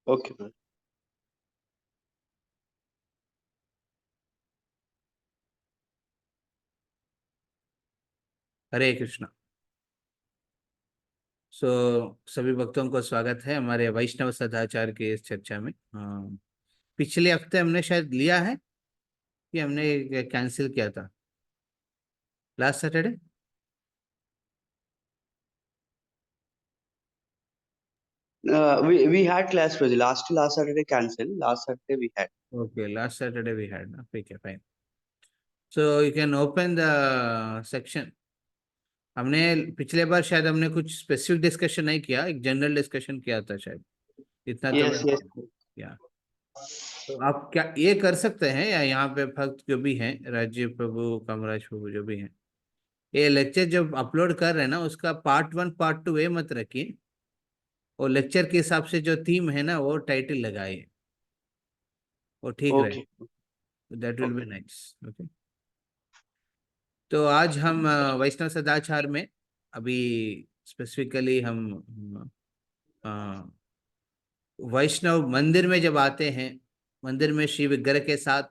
Okay ma'am. हरे कृष्णा। सभी भक्तों को स्वागत है हमारे वैष्णव सदाचार की इस चर्चा में। पिछले हफ्ते हमने शायद लिया है कि हमने कैंसिल किया था last Saturday. We had class for the last Saturday cancelled. Last Saturday we had. Okay, last Saturday we had ना, ठीक है, fine. So you can open the section. हमने पिछले बार शायद हमने कुछ स्पेसिफिक डिस्कशन नहीं किया, एक जनरल डिस्कशन किया था शायद, इतना तो Yes, मैं yes. या तो आप क्या ये कर सकते हैं, या यहाँ पे भक्त जो भी हैं, राजीव प्रभु, कामराज प्रभु जो भी हैं, ये लेक्चर जब अपलोड कर रहे हैं ना, उसका पार्ट 1 पार्ट 2 ये मत रखिए, और लेक्चर के हिसाब से जो थीम है ना वो टाइटल लगाइए, वो ठीक रहे। Okay. That will be Okay. Nice. Okay, तो आज हम वैष्णव सदाचार में अभी स्पेसिफिकली हम अ, वैष्णव मंदिर में जब आते हैं, मंदिर में श्री विग्रह के साथ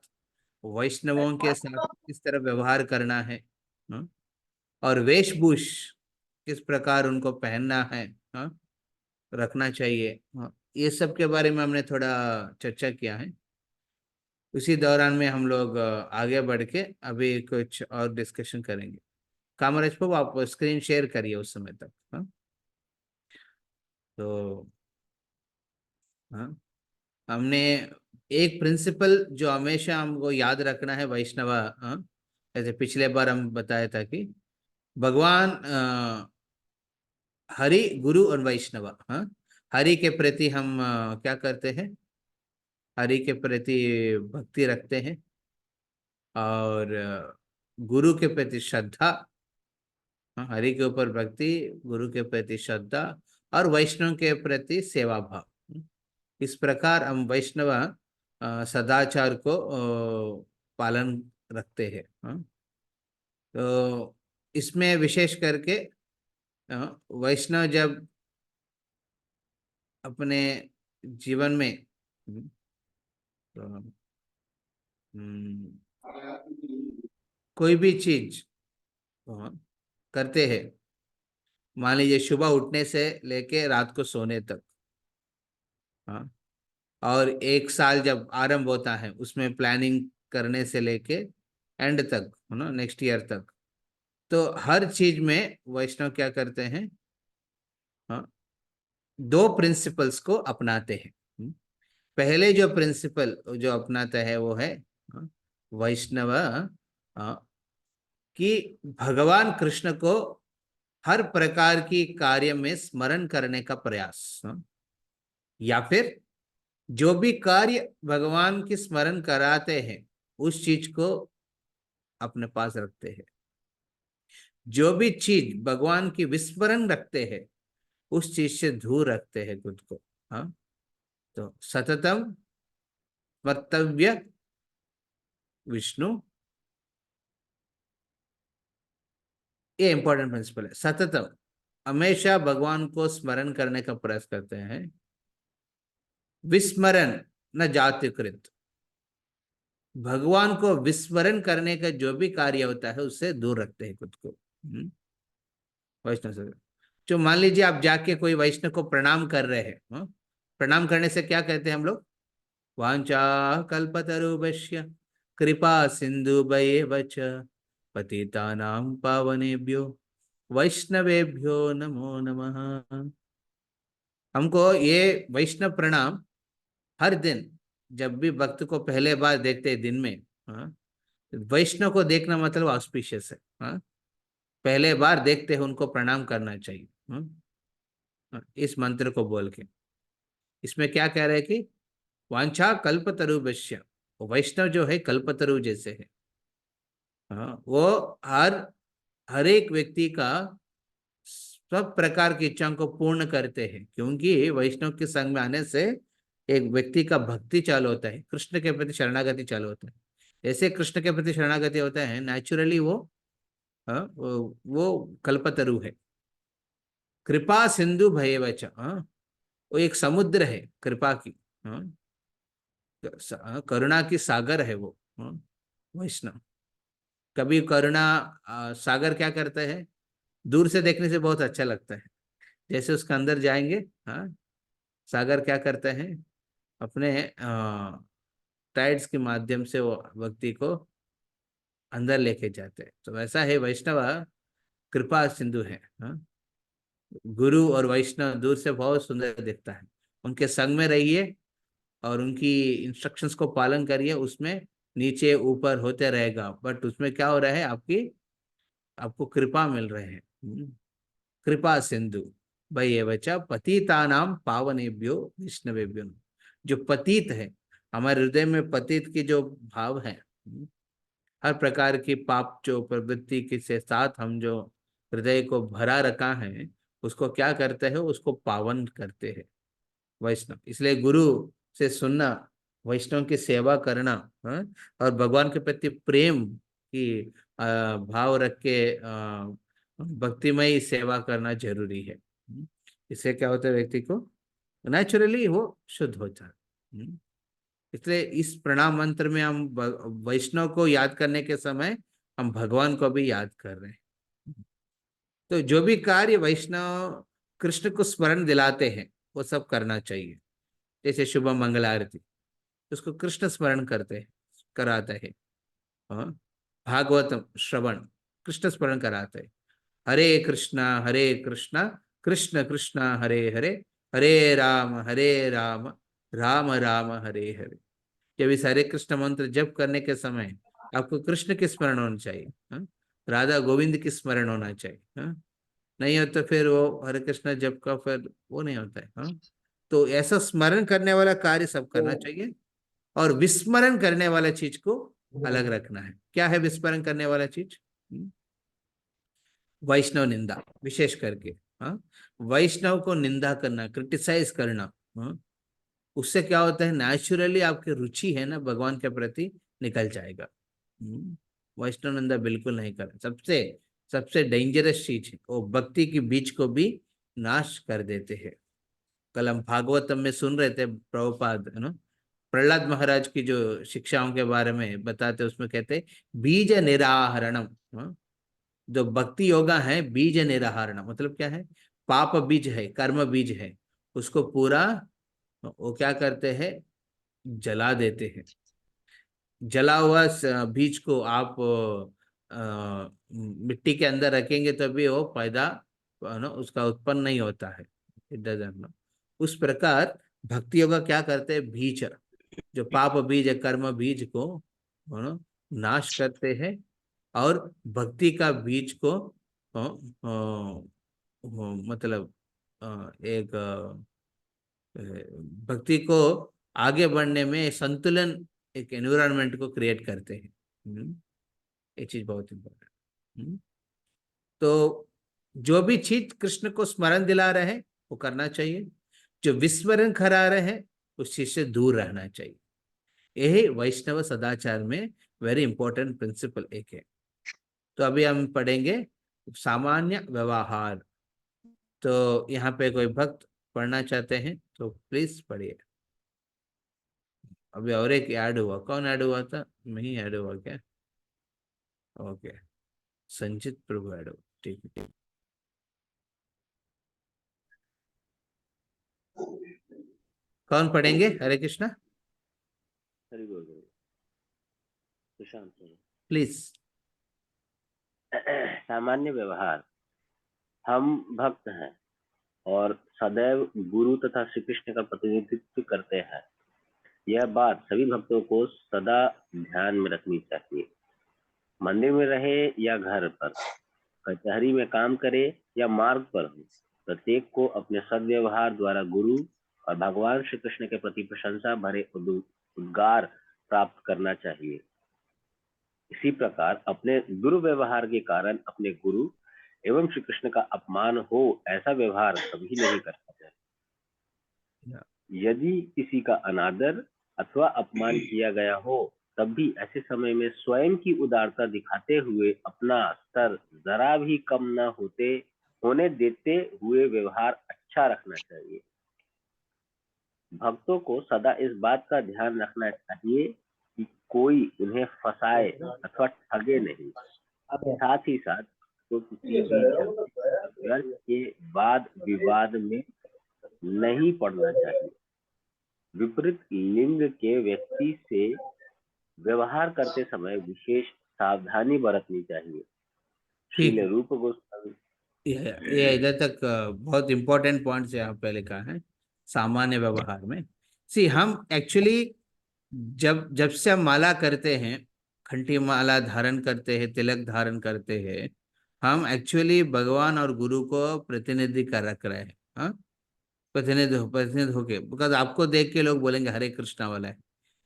वैष्णवों के साथ किस तरह व्यवहार करना है, हाँ? और वेशभूष किस प्रकार उनको पहनना है, हाँ? रखना चाहिए, हाँ? ये सब के बारे में हमने थोड़ा चर्चा किया है। उसी दौरान में हम लोग आगे बढ़ के अभी कुछ और डिस्कशन करेंगे। कामराज को आप स्क्रीन शेयर करिए उस समय तक, हाँ? तो हाँ, हमने एक प्रिंसिपल जो हमेशा हमको याद रखना है वैष्णव, हाँ? जैसे पिछले बार हम बताया था कि भगवान हरि, गुरु और वैष्णव, हाँ? हरि के प्रति हम क्या करते हैं, हरि के प्रति भक्ति रखते हैं, और गुरु के प्रति श्रद्धा, हाँ, हरि के ऊपर भक्ति, गुरु के प्रति श्रद्धा, और वैष्णव के प्रति सेवा भाव। इस प्रकार हम वैष्णव सदाचार को पालन रखते हैं, हाँ? तो इसमें विशेष करके वैष्णव जब अपने जीवन में तो, हम्म, कोई भी चीज करते हैं, मान लीजिए सुबह उठने से लेके रात को सोने तक, हाँ? और एक साल जब आरंभ होता है उसमें प्लानिंग करने से लेके एंड तक, है ना, नेक्स्ट ईयर तक, तो हर चीज में वैष्णव क्या करते हैं, हाँ? दो प्रिंसिपल्स को अपनाते हैं। पहले जो प्रिंसिपल जो अपनाता है वो है, हाँ, वैष्णव, कि भगवान कृष्ण को हर प्रकार की कार्य में स्मरण करने का प्रयास, हाँ? या फिर जो भी कार्य भगवान की स्मरण कराते हैं उस चीज को अपने पास रखते हैं। जो भी चीज भगवान की विस्मरण रखते हैं उस चीज से दूर रखते हैं खुद को, हाँ? तो सततम कर्तव्य विष्णु, ये इंपॉर्टेंट प्रिंसिपल है। सततम, हमेशा भगवान को स्मरण करने का प्रयास करते हैं। विस्मरण न जातिकृत, भगवान को विस्मरण करने का जो भी कार्य होता है उससे दूर रखते हैं खुद को। वैष्णव से जो मान लीजिए आप जाके कोई वैष्णव को प्रणाम कर रहे हैं, हाँ? प्रणाम करने से क्या कहते हैं हम लोग, वांछा कल्पतरुभ्यश्च कृपा सिन्धुभ्येव च पतितानां पावनेभ्यो वैष्णवेभ्यो नमो नमः। हमको ये वैष्णव प्रणाम हर दिन, जब भी भक्त को पहले बार देखते हैं दिन में, हाँ? वैष्णव को देखना मतलब ऑस्पिशियस है, हाँ? पहले बार देखते हैं उनको प्रणाम करना चाहिए, हाँ? हाँ, इस मंत्र को बोल के इसमें क्या कह रहे हैं कि वांछा कल्पतरुभ्यश्च, वैष्णव जो है कल्पतरु जैसे है, हाँ? वो हर हर एक व्यक्ति का सब प्रकार की इच्छाओं को पूर्ण करते हैं, क्योंकि वैष्णव के संग में आने से एक व्यक्ति का भक्ति चालू होता है, कृष्ण के प्रति शरणागति चालू होता है। जैसे कृष्ण के प्रति शरणागति होता है नेचुरली वो, हाँ, वो कल्पतरु है। कृपा सिंधु भयवच, हाँ? वो एक समुद्र है कृपा की, हाँ, करुणा की सागर है वो। हाँ, वैष्णव कभी करुणा सागर क्या करता है, दूर से देखने से बहुत अच्छा लगता है, जैसे उसके अंदर जाएंगे, हाँ, सागर क्या करता है, अपने टाइड्स के माध्यम से वो व्यक्ति को अंदर लेके जाते हैं। तो वैसा है वैष्णव, कृपा सिंधु है। हाँ, गुरु और वैष्णव दूर से बहुत सुंदर दिखता है, उनके संग में रहिए और उनकी इंस्ट्रक्शंस को पालन करिए, उसमें नीचे ऊपर होते रहेगा, बट उसमें क्या हो रहा है, आपको कृपा मिल रहे हैं। कृपा सिंधु भाई ये बच्चा पतितानाम पावनेभ्यो विष्णवेभ्यो। जो पतित है, हमारे हृदय में पतित की जो भाव है, हर प्रकार की पाप जो प्रवृत्ति के से साथ हम जो हृदय को भरा रखा है, उसको क्या करते हैं, उसको पावन करते हैं वैष्णव। इसलिए गुरु से सुनना, वैष्णव की सेवा करना, हाँ, और भगवान के प्रति प्रेम की भाव रख के भक्तिमय सेवा करना जरूरी है। इससे क्या होता है, व्यक्ति को नेचुरली वो शुद्ध होता है। इसलिए इस प्रणाम मंत्र में हम वैष्णव को याद करने के समय हम भगवान को भी याद कर रहे हैं। तो जो भी कार्य वैष्णव कृष्ण को स्मरण दिलाते हैं वो सब करना चाहिए। जैसे शुभ मंगल आरती, उसको कृष्ण स्मरण करते हैं, कराते हैं। हाँ, भागवतम श्रवण कृष्ण स्मरण कराते हैं। हरे कृष्णा कृष्ण कृष्ण हरे हरे, हरे राम राम राम हरे हरे। जब इस हरे कृष्ण मंत्र जप करने के समय आपको कृष्ण की स्मरण होना चाहिए, हाँ? राधा गोविंद की स्मरण होना चाहिए। हाँ? नहीं हो तो फिर वो हरे कृष्ण जप का फिर वो नहीं होता है। हाँ? तो ऐसा स्मरण करने वाला कार्य सब करना चाहिए, और विस्मरण करने वाला चीज को अलग रखना है। क्या है विस्मरण करने वाला चीज? वैष्णव निंदा विशेष करके। हाँ, वैष्णव को निंदा करना, क्रिटिसाइज करना, हाँ, उससे क्या होता है, नेचुरली आपकी रुचि है ना भगवान के प्रति निकल जाएगा। वैष्णव निंदा बिल्कुल नहीं करना, सबसे सबसे डेंजरस चीज है, वो भक्ति के बीज को भी नाश कर देते हैं। कल हम भागवतम में सुन रहे थे, प्रभुपाद है ना, प्रहलाद महाराज की जो शिक्षाओं के बारे में बताते, उसमें कहते बीज निराहरणम। हाँ? जो भक्ति योगा है, बीज निराहरण मतलब क्या है, पाप बीज है, कर्म बीज है, उसको पूरा वो क्या करते हैं, जला देते हैं। जला हुआ बीज को आप मिट्टी के अंदर रखेंगे तभी वो पैदा ना उसका उत्पन्न नहीं होता है। It doesn't know. उस प्रकार भक्ति योगा क्या करते हैं, बीज, जो पाप बीज है, कर्म बीज को ना नाश करते हैं, और भक्ति का बीज को मतलब एक भक्ति को आगे बढ़ने में संतुलन, एक एनवायरनमेंट को क्रिएट करते हैं। ये चीज बहुत इम्पोर्टेंट। तो जो भी चीज कृष्ण को स्मरण दिला रहे हैं वो करना चाहिए, जो विस्मरण करा रहे हैं उस चीज से दूर रहना चाहिए। यही वैष्णव सदाचार में वेरी इंपॉर्टेंट प्रिंसिपल एक है। तो अभी हम पढ़ेंगे सामान्य व्यवहार। तो यहाँ पे कोई भक्त पढ़ना चाहते हैं तो प्लीज पढ़िए। अभी और एक ऐड हुआ, कौन ऐड हुआ था, मैं ही ऐड हुआ क्या? ओके, संचित प्रभु ऐड हुआ, ठीक है ठीक। कौन पढ़ेंगे हरे कृष्णा? हरि बोल रहे सुशांत बोल प्लीज। रहे। सामान्य व्यवहार। हम भक्त हैं और सदैव गुरु तथा श्री कृष्ण का प्रतिनिधित्व करते हैं। यह बात सभी भक्तों को सदा ध्यान में रखनी चाहिए। मंदिर में रहे या घर पर, कचहरी में काम करे या मार्ग पर हो, प्रत्येक को अपने सद्व्यवहार द्वारा गुरु और भगवान श्री कृष्ण के प्रति प्रशंसा भरे उद्गार प्राप्त करना चाहिए। इसी प्रकार अपने दुर्व्यवहार के कारण अपने गुरु एवं श्री कृष्ण का अपमान हो, ऐसा व्यवहार कभी नहीं करना चाहिए। यदि किसी का अनादर अथवा अपमान किया गया हो, तब भी ऐसे समय में स्वयं की उदारता दिखाते हुए अपना स्तर जरा भी कम न होने देते हुए व्यवहार अच्छा रखना चाहिए। भक्तों को सदा इस बात का ध्यान रखना चाहिए कि कोई उन्हें फंसाए अथवा ठगे नहीं। साथ ही साथ तो किसी भी व्यर्थ के वाद विवाद में नहीं पड़ना चाहिए। विपरीत लिंग के व्यक्ति से व्यवहार करते समय विशेष सावधानी बरतनी चाहिए। ठीक श्रील है। रूप गोस्वामी। ये इधर तक बहुत इंपॉर्टेंट पॉइंट्स यहाँ पे लिखा है सामान्य व्यवहार में। सी हम एक्चुअली जब जब से हम माला करते हैं, खंठी माला धारण करते हैं, तिलक धारण करते हैं, हम एक्चुअली भगवान और गुरु को प्रतिनिधि कर रख रहे हैं। हाँ, प्रतिनिधि होके, बिकॉज आपको देख के लोग बोलेंगे हरे कृष्णा वाला है,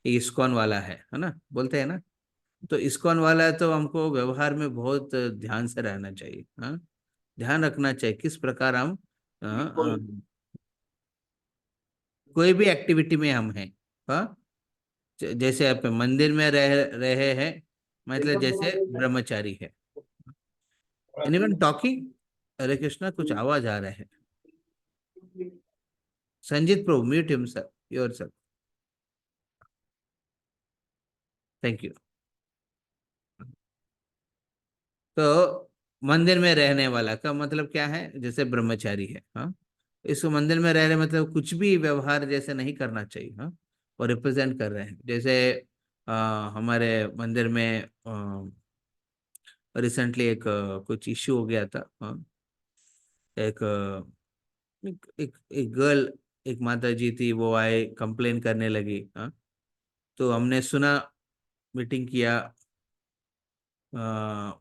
ये इस्कॉन वाला है ना, बोलते हैं ना। तो इस्कॉन वाला है, तो हमको व्यवहार में बहुत ध्यान से रहना चाहिए। हाँ, ध्यान रखना चाहिए किस प्रकार हम कोई भी एक्टिविटी में हम हैं। हाँ, जैसे आप मंदिर में रह रहे हैं, मतलब जैसे ब्रह्मचारी है। Anyone talking? हरे कृष्णा, कुछ आवाज आ रहा है। Sanjeet Prabhu, mute himself, yourself. Thank you. तो मंदिर में रहने वाला का मतलब क्या है? जैसे ब्रह्मचारी है। हाँ, इसको मंदिर में रह रहे मतलब कुछ भी व्यवहार जैसे नहीं करना चाहिए। हाँ, और रिप्रेजेंट कर रहे हैं। जैसे हमारे मंदिर में रिसेंटली एक कुछ इश्यू हो गया था। हाँ, एक एक गर्ल, एक माता जी थी, वो आए कंप्लेन करने लगी। हाँ, तो हमने सुना, मीटिंग किया।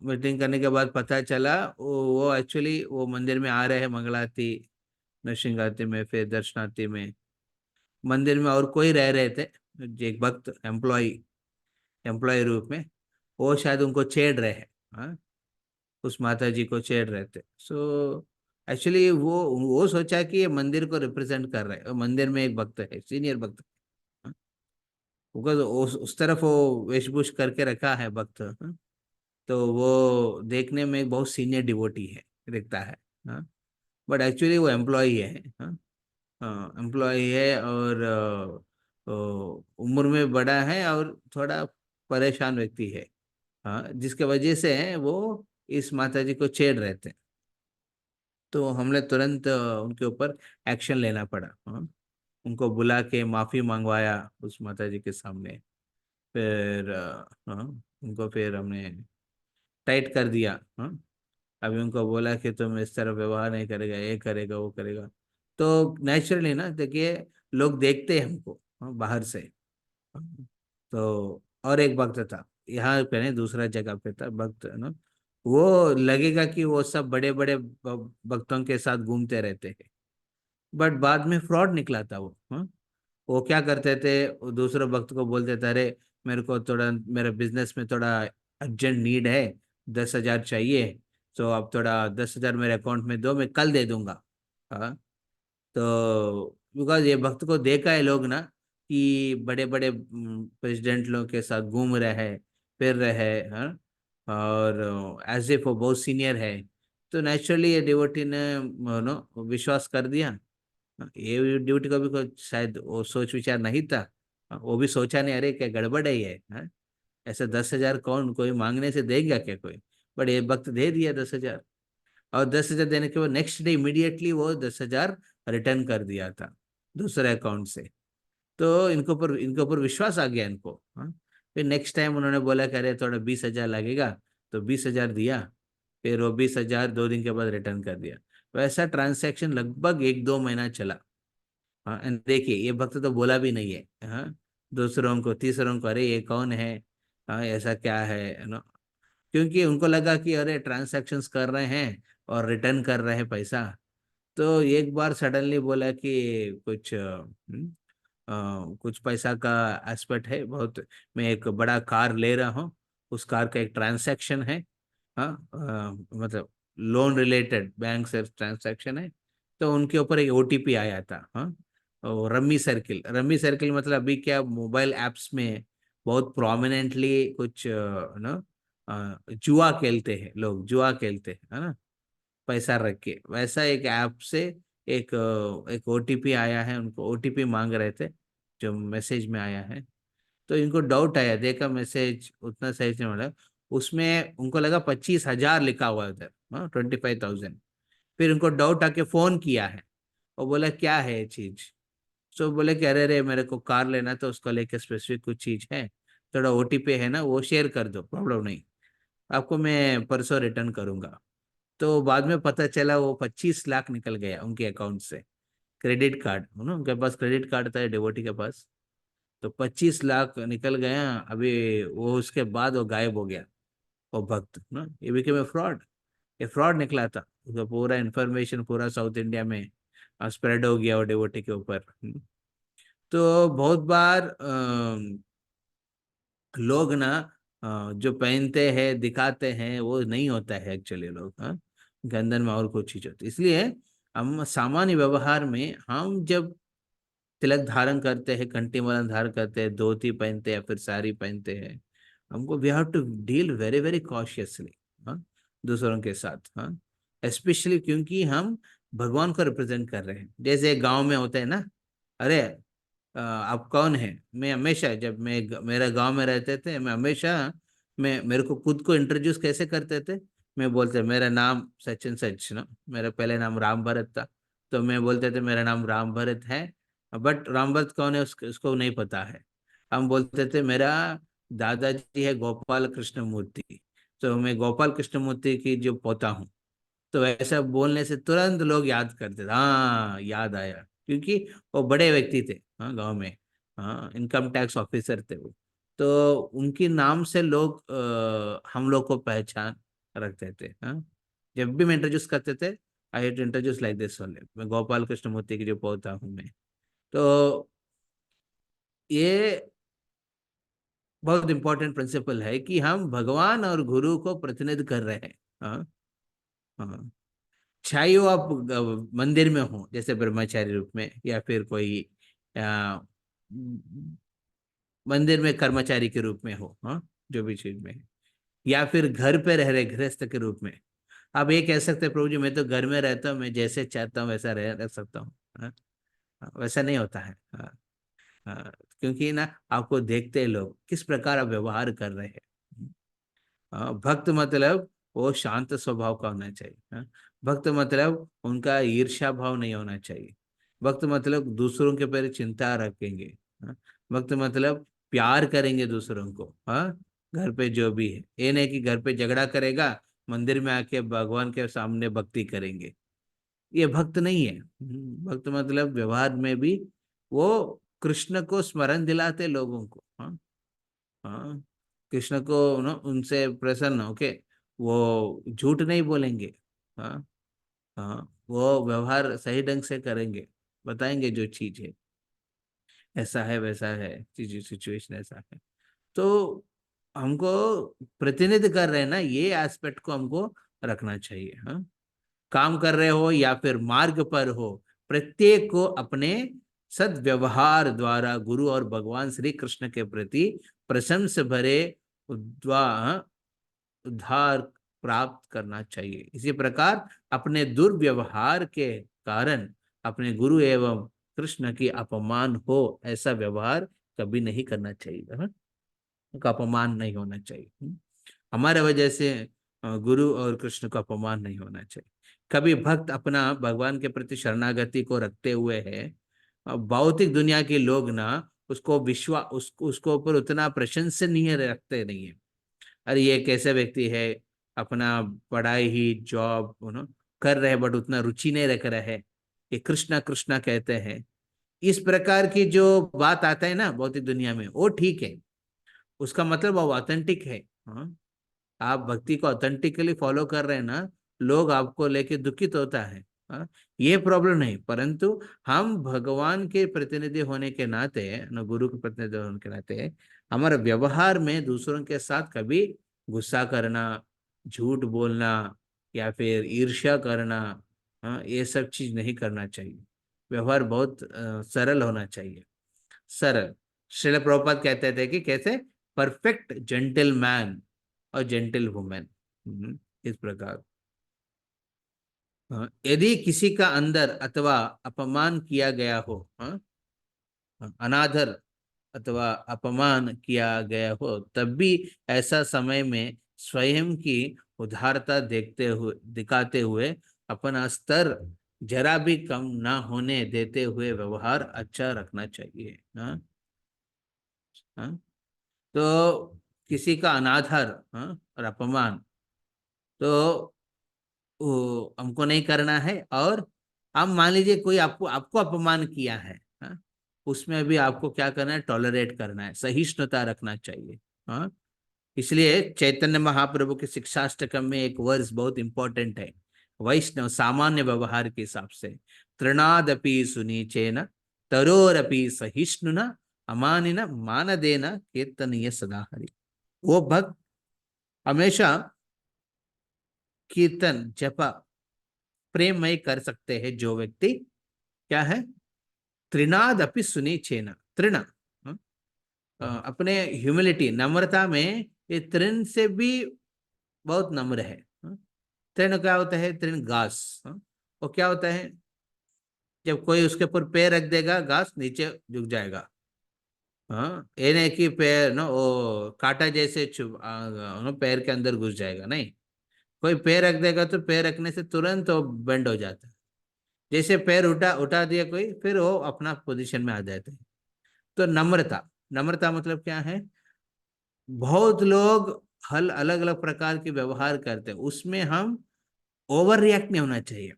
मीटिंग करने के बाद पता चला वो एक्चुअली वो मंदिर में आ रहे हैं मंगलाती, नरसिंह में, फिर दर्शनार्थी में। मंदिर में और कोई रह रहे थे, एक भक्त एम्प्लॉय रूप में। वो शायद उनको छेड़ रहे हैं। हाँ, उस माता जी को छेड़ रहे थे। सो एक्चुअली वो सोचा कि ये मंदिर को रिप्रेजेंट कर रहे हैं, मंदिर में एक भक्त है, सीनियर भक्त। हाँ, बिकॉज उस तरफ वो वेशभूष करके रखा है भक्त। हाँ, तो वो देखने में बहुत सीनियर डिवोटी है, दिखता है। हाँ, बट एक्चुअली वो एम्प्लॉय है। हाँ, हाँ, एम्प्लॉय है, और उम्र में बड़ा है, और थोड़ा परेशान व्यक्ति है। हाँ, जिसके वजह से वो इस माता जी को छेड़ रहे थे। तो हमने तुरंत उनके ऊपर एक्शन लेना पड़ा। हाँ, उनको बुला के माफी मंगवाया उस माता जी के सामने। फिर हाँ, उनको फिर हमने टाइट कर दिया। हाँ, अभी उनको बोला कि तुम इस तरह व्यवहार नहीं करेगा, ये करेगा, वो करेगा। तो नेचुरली ना, देखिए, लोग देखते हैं हमको, हाँ, बाहर से। तो और एक भक्त था, यहाँ पे नहीं, दूसरा जगह पे था भक्त ना। वो लगेगा कि वो सब बड़े बड़े भक्तों के साथ घूमते रहते हैं, बट बाद में फ्रॉड निकला था वो। हाँ, वो क्या करते थे, वो दूसरे भक्त को बोलते थे, अरे मेरे को थोड़ा, मेरे बिजनेस में थोड़ा अर्जेंट नीड है, 10,000 चाहिए, तो आप थोड़ा 10,000 मेरे अकाउंट में दो, मैं कल दे दूंगा। हाँ, तो बिकॉज ये भक्त को देखा है लोग ना, कि बड़े बड़े प्रेसिडेंट लोग के साथ घूम रहे हैं, फिर रहे हैं। हाँ, और एज इफ वो बहुत सीनियर है, तो नेचुरली ये डिवोटी ने नो विश्वास कर दिया। ये ड्यूटी को भी कोई शायद वो सोच विचार नहीं था। वो भी सोचा नहीं, अरे क्या गड़बड़ है ये। हाँ? ऐसे 10,000 कौन कोई मांगने से देगा क्या कोई? बट ये वक्त दे दिया 10,000। और 10,000 देने के बाद नेक्स्ट डे इमीडिएटली वो 10,000 रिटर्न कर दिया था दूसरे अकाउंट से। तो इनके ऊपर विश्वास आ गया इनको। हाँ? फिर नेक्स्ट टाइम उन्होंने बोला कि अरे थोड़ा 20,000 लगेगा, तो 20,000 दिया। फिर वो 20,000 2 दिन के बाद रिटर्न कर दिया। वैसा ट्रांसैक्शन लगभग 1-2 महीना चला। हाँ, एंड देखिए, ये भक्त तो बोला भी नहीं है। हाँ, दूसरों को, तीसरों को, अरे ये कौन है, हाँ, ऐसा क्या है ना। क्योंकि उनको लगा कि अरे ट्रांसैक्शंस कर रहे हैं और रिटर्न कर रहे हैं पैसा। तो एक बार सडनली बोला कि कुछ पैसा का एस्पेक्ट है बहुत, मैं एक बड़ा कार ले रहा हूँ, उस कार का एक ट्रांसैक्शन है। हाँ, मतलब लोन रिलेटेड बैंक से ट्रांसैक्शन है। तो उनके ऊपर एक ओटीपी आया था। हाँ, और रम्मी सर्किल मतलब अभी क्या, मोबाइल एप्स में बहुत प्रोमिनेंटली कुछ ना जुआ खेलते हैं लोग, जुआ खेलते हैं, है ना, पैसा रख के। वैसा एक ऐप से एक ओटीपी आया है, उनको ओटीपी मांग रहे थे जो मैसेज में आया है। तो इनको डाउट आया, देखा मैसेज उतना सही से मिला, उसमें उनको लगा 25,000 लिखा हुआ है उधर, 25,000। फिर उनको डाउट आके फोन किया है और बोला क्या है ये चीज। सो बोले कि अरे रे मेरे को कार लेना तो उसको लेके स्पेसिफिक कुछ चीज है, थोड़ा ओटीपी है ना वो शेयर कर दो, प्रॉब्लम नहीं, आपको मैं परसों रिटर्न करूंगा। तो बाद में पता चला वो 25 लाख निकल गया उनके अकाउंट से, क्रेडिट कार्ड ना, उनके पास क्रेडिट कार्ड था डिवोटी के पास, तो 25 लाख निकल गया। अभी वो उसके बाद वो गायब हो गया वो भक्त ना, ये बिकेम ए फ्रॉड, ये फ्रॉड निकला था। उसका पूरा इंफॉर्मेशन पूरा साउथ इंडिया में स्प्रेड हो गया वो डिवोटी के ऊपर। तो बहुत बार लोग ना जो पहनते हैं दिखाते हैं वो नहीं होता है एक्चुअली, लोग उनके अंदर में और कुछ चीज होती है। इसलिए हम सामान्य व्यवहार में हम जब तिलक धारण करते हैं, कंठी माला धारण करते हैं, धोती पहनते हैं या फिर साड़ी पहनते हैं, हमको we have to deal very very cautiously दूसरों के साथ, स्पेशली क्योंकि हम भगवान को रिप्रेजेंट कर रहे हैं। जैसे गांव में होता है ना, अरे आप कौन है, मैं हमेशा जब मेरा गांव में रहते थे, मैं हमेशा मैं मेरे को खुद को इंट्रोड्यूस कैसे करते थे, मैं बोलते मेरा नाम सचिन सच ना, मेरा पहले नाम राम भरत था, तो मैं बोलते थे मेरा नाम राम भरत है, बट राम भरत कौन है उसको नहीं पता है। हम बोलते थे मेरा दादाजी है गोपाल कृष्ण मूर्ति, तो मैं गोपाल कृष्ण मूर्ति की जो पोता हूँ। तो ऐसा बोलने से तुरंत लोग याद करते थे, हाँ याद आया, क्योंकि वो बड़े व्यक्ति थे गांव में, इनकम टैक्स ऑफिसर थे वो, तो उनके नाम से लोग हम लोग को पहचान रखते थे। जब भी मैं इंट्रोड्यूस करते थे, I have to introduce like this only, मैं गोपाल कृष्ण मूर्ति की जो पोता हूँ मैं। तो ये बहुत इंपॉर्टेंट प्रिंसिपल है कि हम भगवान और गुरु को प्रतिनिधित्व कर रहे हैं। हाँ हाँ, चाहे वो आप मंदिर में हो जैसे ब्रह्मचारी रूप में, या फिर कोई आ, मंदिर में कर्मचारी के रूप में हो, जो भी चीज में है, या फिर घर पे रह रहे गृहस्थ के रूप में। आप ये कह सकते हैं प्रभु जी मैं तो घर में रहता हूँ, मैं जैसे चाहता हूँ वैसा रह सकता हूँ, वैसा नहीं होता है। क्योंकि ना आपको देखते हैं लोग किस प्रकार आप व्यवहार कर रहे हैं। भक्त मतलब वो शांत स्वभाव का होना चाहिए। भक्त मतलब उनका ईर्ष्या भाव नहीं होना चाहिए। भक्त मतलब दूसरों के प्रति चिंता रखेंगे। भक्त मतलब प्यार करेंगे दूसरों को। घर पे जो भी है, ये नहीं कि घर पे झगड़ा करेगा, मंदिर में आके भगवान के सामने भक्ति करेंगे, ये भक्त नहीं है। भक्त मतलब व्यवहार में भी वो कृष्ण को स्मरण दिलाते लोगों को। हाँ हाँ, कृष्ण को ना उनसे प्रसन्न होके वो झूठ नहीं बोलेंगे। हाँ हाँ, वो व्यवहार सही ढंग से करेंगे, बताएंगे जो चीज है ऐसा है वैसा है, चीज सिचुएशन ऐसा है। तो हमको प्रतिनिधित्व कर रहे हैं ना, ये एस्पेक्ट को हमको रखना चाहिए। हाँ, काम कर रहे हो या फिर मार्ग पर हो, प्रत्येक को अपने सद्व्यवहार द्वारा गुरु और भगवान श्री कृष्ण के प्रति प्रशंसा भरे उद्धार प्राप्त करना चाहिए। इसी प्रकार अपने दुर्व्यवहार के कारण अपने गुरु एवं कृष्ण की अपमान हो, ऐसा व्यवहार कभी नहीं करना चाहिए। उनका अपमान नहीं होना चाहिए। हमारे वजह से गुरु और कृष्ण का अपमान नहीं होना चाहिए। कभी भक्त अपना भगवान के प्रति शरणागति को रखते हुए है, भौतिक दुनिया के लोग ना उसको उसको ऊपर उतना प्रशंसनीय रखते नहीं है। अरे ये कैसे व्यक्ति है, अपना पढ़ाई ही जॉब कर रहे बट उतना रुचि नहीं रख रहा है, ये कृष्णा कृष्णा कहते हैं। इस प्रकार की जो बात आता है ना भौतिक दुनिया में, वो ठीक है, उसका मतलब वो ऑथेंटिक है। हाँ, आप भक्ति को ऑथेंटिकली फॉलो कर रहे हैं ना, लोग आपको लेके दुखित होता है। हाँ, ये प्रॉब्लम नहीं, परंतु हम भगवान के प्रतिनिधि होने के नाते न, गुरु के प्रतिनिधि होने के नाते हमारे व्यवहार में दूसरों के साथ कभी गुस्सा करना, झूठ बोलना या फिर ईर्ष्या करना, ये सब चीज नहीं करना चाहिए। व्यवहार बहुत सरल होना चाहिए, सरल। श्रील प्रभुपाद कहते थे कि कैसे परफेक्ट जेंटलमैन और जेंटल वुमेन, इस प्रकार। यदि किसी का अंदर अथवा अपमान किया गया हो, अनादर अथवा अपमान किया गया हो, तब भी ऐसा समय में स्वयं की उदारता दिखाते हुए अपना स्तर जरा भी कम ना होने देते हुए व्यवहार अच्छा रखना चाहिए। हाँ हाँ। तो किसी का अनादर, और अपमान तो हमको नहीं करना है। और आप मान लीजिए कोई आपको आपको अपमान किया है, उसमें भी आपको क्या करना है, टॉलरेट करना है, सहिष्णुता रखना चाहिए। हाँ, इसलिए चैतन्य महाप्रभु के शिक्षाष्टकम में एक वर्स बहुत इंपॉर्टेंट है, वैष्णव सामान्य व्यवहार के हिसाब से, तृणादपि सुनीचेन तरोरपि सहिष्णुना अमानिन मानदेन कीर्तनीय सदा हरि। वो भक्त हमेशा कीर्तन जपा प्रेममय कर सकते हैं जो व्यक्ति क्या है, त्रिनाद अपि सुनीचेन, तृण, अपने ह्यूमिलिटी नम्रता में ये तृण से भी बहुत नम्र है। तृण क्या होता है, तृण घास, वो क्या होता है, जब कोई उसके ऊपर पैर रख देगा घास नीचे झुक जाएगा। हाँ, ये नहीं कि पैर ना वो कांटा जैसे पैर के अंदर घुस जाएगा, नहीं। कोई पैर रख देगा तो पैर रखने से तुरंत वो बेंड हो जाता है। जैसे पैर उठा उठा दिया कोई, फिर वो अपना पोजीशन में आ जाते हैं। तो नम्रता, नम्रता मतलब क्या है, बहुत लोग हल अलग अलग प्रकार के व्यवहार करते हैं, उसमें हम ओवर रिएक्ट नहीं होना चाहिए।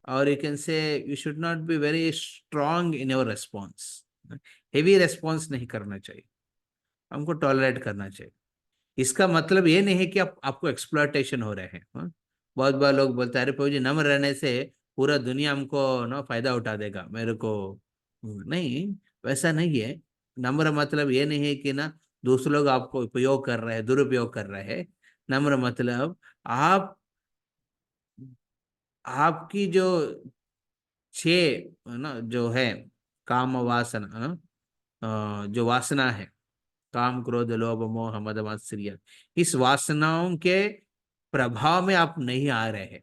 और you can say you should not be very strong in your response, heavy response नहीं करना चाहिए, हमको टॉलरेट करना चाहिए। इसका मतलब ये नहीं है कि आपको एक्सप्लॉयटेशन हो रहे हैं। बहुत बार लोग बोलते हैं अरे प्रभु जी नम्र रहने से पूरा दुनिया हमको ना फायदा उठा देगा मेरे को। नहीं, वैसा नहीं है। नम्र मतलब ये नहीं है कि ना दूसरे लोग आपको उपयोग कर रहे हैं, दुरुपयोग कर रहे हैं। नम्र मतलब आप आपकी जो छह ना जो है काम वासना, जो वासना है, काम क्रोध लोभ मोह मद मात्सर्य, इस वासनाओं के प्रभाव में आप नहीं आ रहे हैं,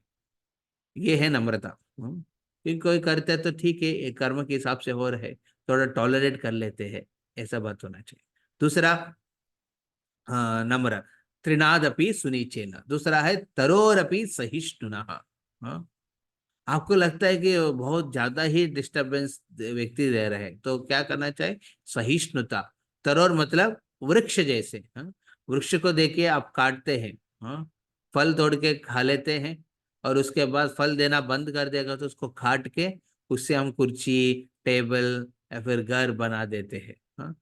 ये है नम्रता। क्योंकि कोई करते हैं तो ठीक है, एक कर्म के हिसाब से हो रहे, थोड़ा टॉलरेट कर लेते हैं, ऐसा बात होना चाहिए। दूसरा, हाँ नम्र, त्रिनादपि सुनीचेन, दूसरा है तरोरपि सहिष्णुना। हाँ, आपको लगता है कि बहुत ज्यादा ही डिस्टरबेंस व्यक्ति रह रहे हैं तो क्या करना चाहिए, सहिष्णुता। तरोर मतलब वृक्ष जैसे, हाँ, वृक्ष को देखिए आप काटते हैं, हाँ, फल तोड़ के खा लेते हैं, और उसके बाद फल देना बंद कर देगा तो उसको काट के उससे हम कुर्सी टेबल या फिर घर बना देते हैं। हाँ,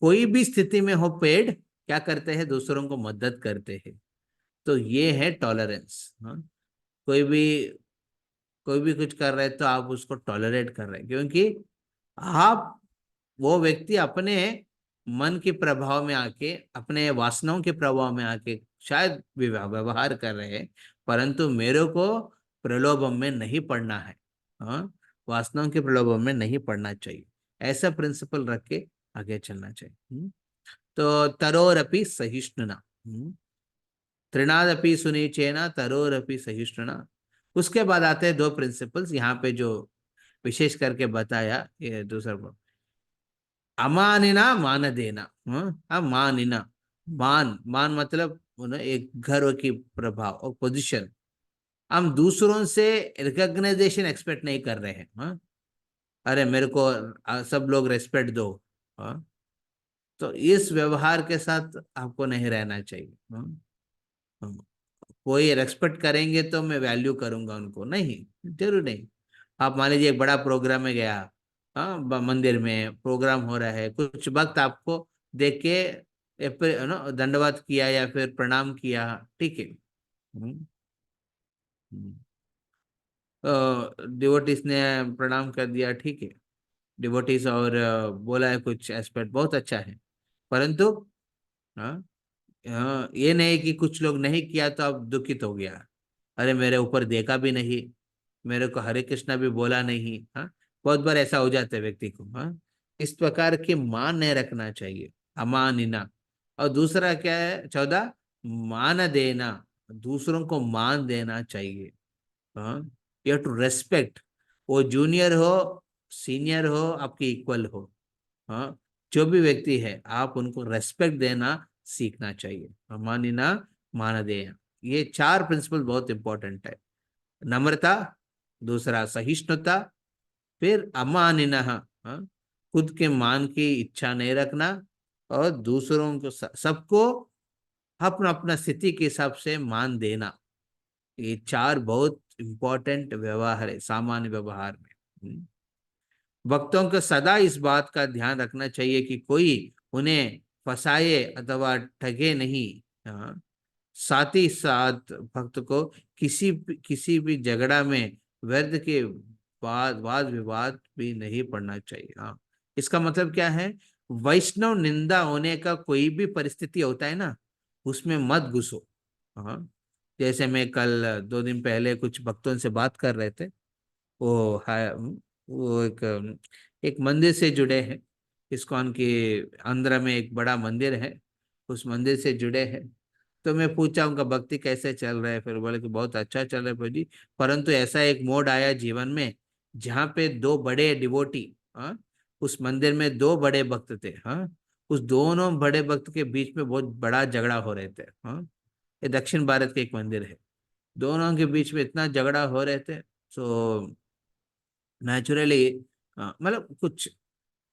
कोई भी स्थिति में हो पेड़ क्या करते हैं, दूसरों को मदद करते हैं। तो ये है टॉलरेंस। हाँ, कोई भी कोई भी कुछ कर रहे हैं तो आप उसको टॉलरेट कर रहे हैं, क्योंकि आप वो व्यक्ति अपने मन के प्रभाव में आके, अपने वासनाओं के प्रभाव में आके शायद व्यवहार कर रहे हैं, परंतु मेरे को प्रलोभन में नहीं पड़ना है। हाँ, वासनाओं के प्रलोभन में नहीं पड़ना चाहिए, ऐसा प्रिंसिपल रख के आगे चलना चाहिए। तो तरोरपि सहिष्णुना, तृणादपि सुनीचेना तरोरपि सहिष्णुना। उसके बाद आते हैं दो प्रिंसिपल्स यहाँ पे जो विशेष करके बताया, ये दूसरा अमानिना मान देना। अमानिना, मान मान मतलब एक घर की प्रभाव और पोजीशन, हम दूसरों से रिकॉग्नाइजेशन एक्सपेक्ट नहीं कर रहे हैं। अरे मेरे को सब लोग रेस्पेक्ट दो। हाँ, तो इस व्यवहार के साथ आपको नहीं रहना चाहिए। हाँ, कोई रेस्पेक्ट करेंगे तो मैं वैल्यू करूंगा उनको, नहीं, जरूर नहीं। आप मान लीजिए एक बड़ा प्रोग्राम में गया, हाँ, मंदिर में प्रोग्राम हो रहा है, कुछ वक्त आपको देख के दंडवत किया या फिर प्रणाम किया, ठीक है। हम्म, हम्म। डिवोटीज ने प्रणाम कर दिया, ठीक है, डिवोटीज और बोला है कुछ एस्पेक्ट बहुत अच्छा है, परंतु हाँ, ये नहीं कि कुछ लोग नहीं किया तो अब दुखित हो गया, अरे मेरे ऊपर देखा भी नहीं, मेरे को हरे कृष्णा भी बोला नहीं। हाँ, बहुत बार ऐसा हो जाता है व्यक्ति को। हाँ, इस प्रकार के मान नहीं रखना चाहिए, अमानिना। और दूसरा क्या है, 14, मान देना, दूसरों को मान देना चाहिए। हाँ, यू हैव टू रेस्पेक्ट। वो जूनियर हो, सीनियर हो, आपके इक्वल हो, हाँ, जो भी व्यक्ति है आप उनको रेस्पेक्ट देना सीखना चाहिए। अमानिना मानदेय, ये 4 प्रिंसिपल बहुत इंपॉर्टेंट है। नम्रता, दूसरा सहिष्णुता, फिर अमानिना, हाँ, खुद के मान की इच्छा नहीं रखना, और दूसरों को सबको अपना अपना स्थिति के हिसाब से मान देना। ये 4 बहुत इंपॉर्टेंट व्यवहार है सामान्य व्यवहार में। भक्तों को सदा इस बात का ध्यान रखना चाहिए कि कोई उन्हें फंसाए अथवा ठगे नहीं। हाँ, साथ ही साथ भक्त को किसी भी झगड़ा में व्यर्थ के वाद विवाद भी नहीं पड़ना चाहिए। हाँ, इसका मतलब क्या है? वैष्णव निंदा होने का कोई भी परिस्थिति होता है ना, उसमें मत घुसो। हाँ, जैसे मैं कल 2 दिन पहले कुछ भक्तों से बात कर रहे थे, वो है, वो एक मंदिर से जुड़े हैं, इस्कॉन के आंध्र में एक बड़ा मंदिर है, उस मंदिर से जुड़े हैं। तो मैं पूछा उनका भक्ति कैसे चल रहा है, फिर बोले कि बहुत अच्छा चल रहा है भाई जी, परंतु ऐसा एक मोड़ आया जीवन में जहाँ पे 2 बड़े डिवोटी, हाँ, उस मंदिर में 2 बड़े भक्त थे, हाँ, उस दोनों बड़े भक्त के बीच में बहुत बड़ा झगड़ा हो रहे थे। हाँ, ये दक्षिण भारत के एक मंदिर है, दोनों के बीच में इतना झगड़ा हो रहे थे। सो नेचुरली मतलब कुछ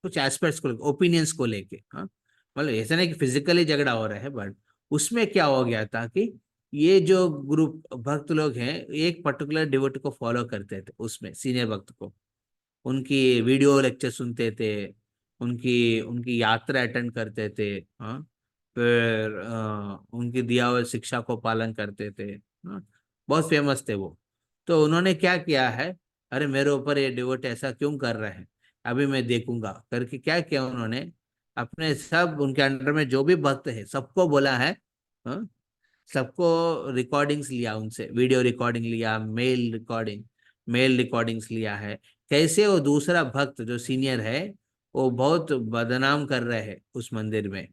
कुछ एस्पेक्ट्स को, ओपिनियंस को लेके, हाँ, मतलब ऐसा नहीं कि फिजिकली झगड़ा हो रहा है, बट उसमें क्या हो गया था कि ये जो ग्रुप भक्त लोग हैं एक पर्टिकुलर डिवोटी को फॉलो करते थे, उसमें सीनियर भक्त को, उनकी वीडियो लेक्चर सुनते थे, उनकी उनकी यात्रा अटेंड करते थे, हाँ, फिर उनकी दिया हुए शिक्षा को पालन करते थे, हाँ, बहुत फेमस थे वो। तो उन्होंने क्या किया है, अरे मेरे ऊपर ये डिवोट ऐसा क्यों कर रहे हैं, अभी मैं देखूंगा करके क्या किया उन्होंने, अपने सब उनके अंडर में जो भी भक्त है सबको बोला है, हाँ, सबको रिकॉर्डिंग्स लिया, उनसे वीडियो रिकॉर्डिंग लिया, मेल रिकॉर्डिंग्स लिया है, कैसे वो दूसरा भक्त जो सीनियर है वो बहुत बदनाम कर रहे हैं उस मंदिर में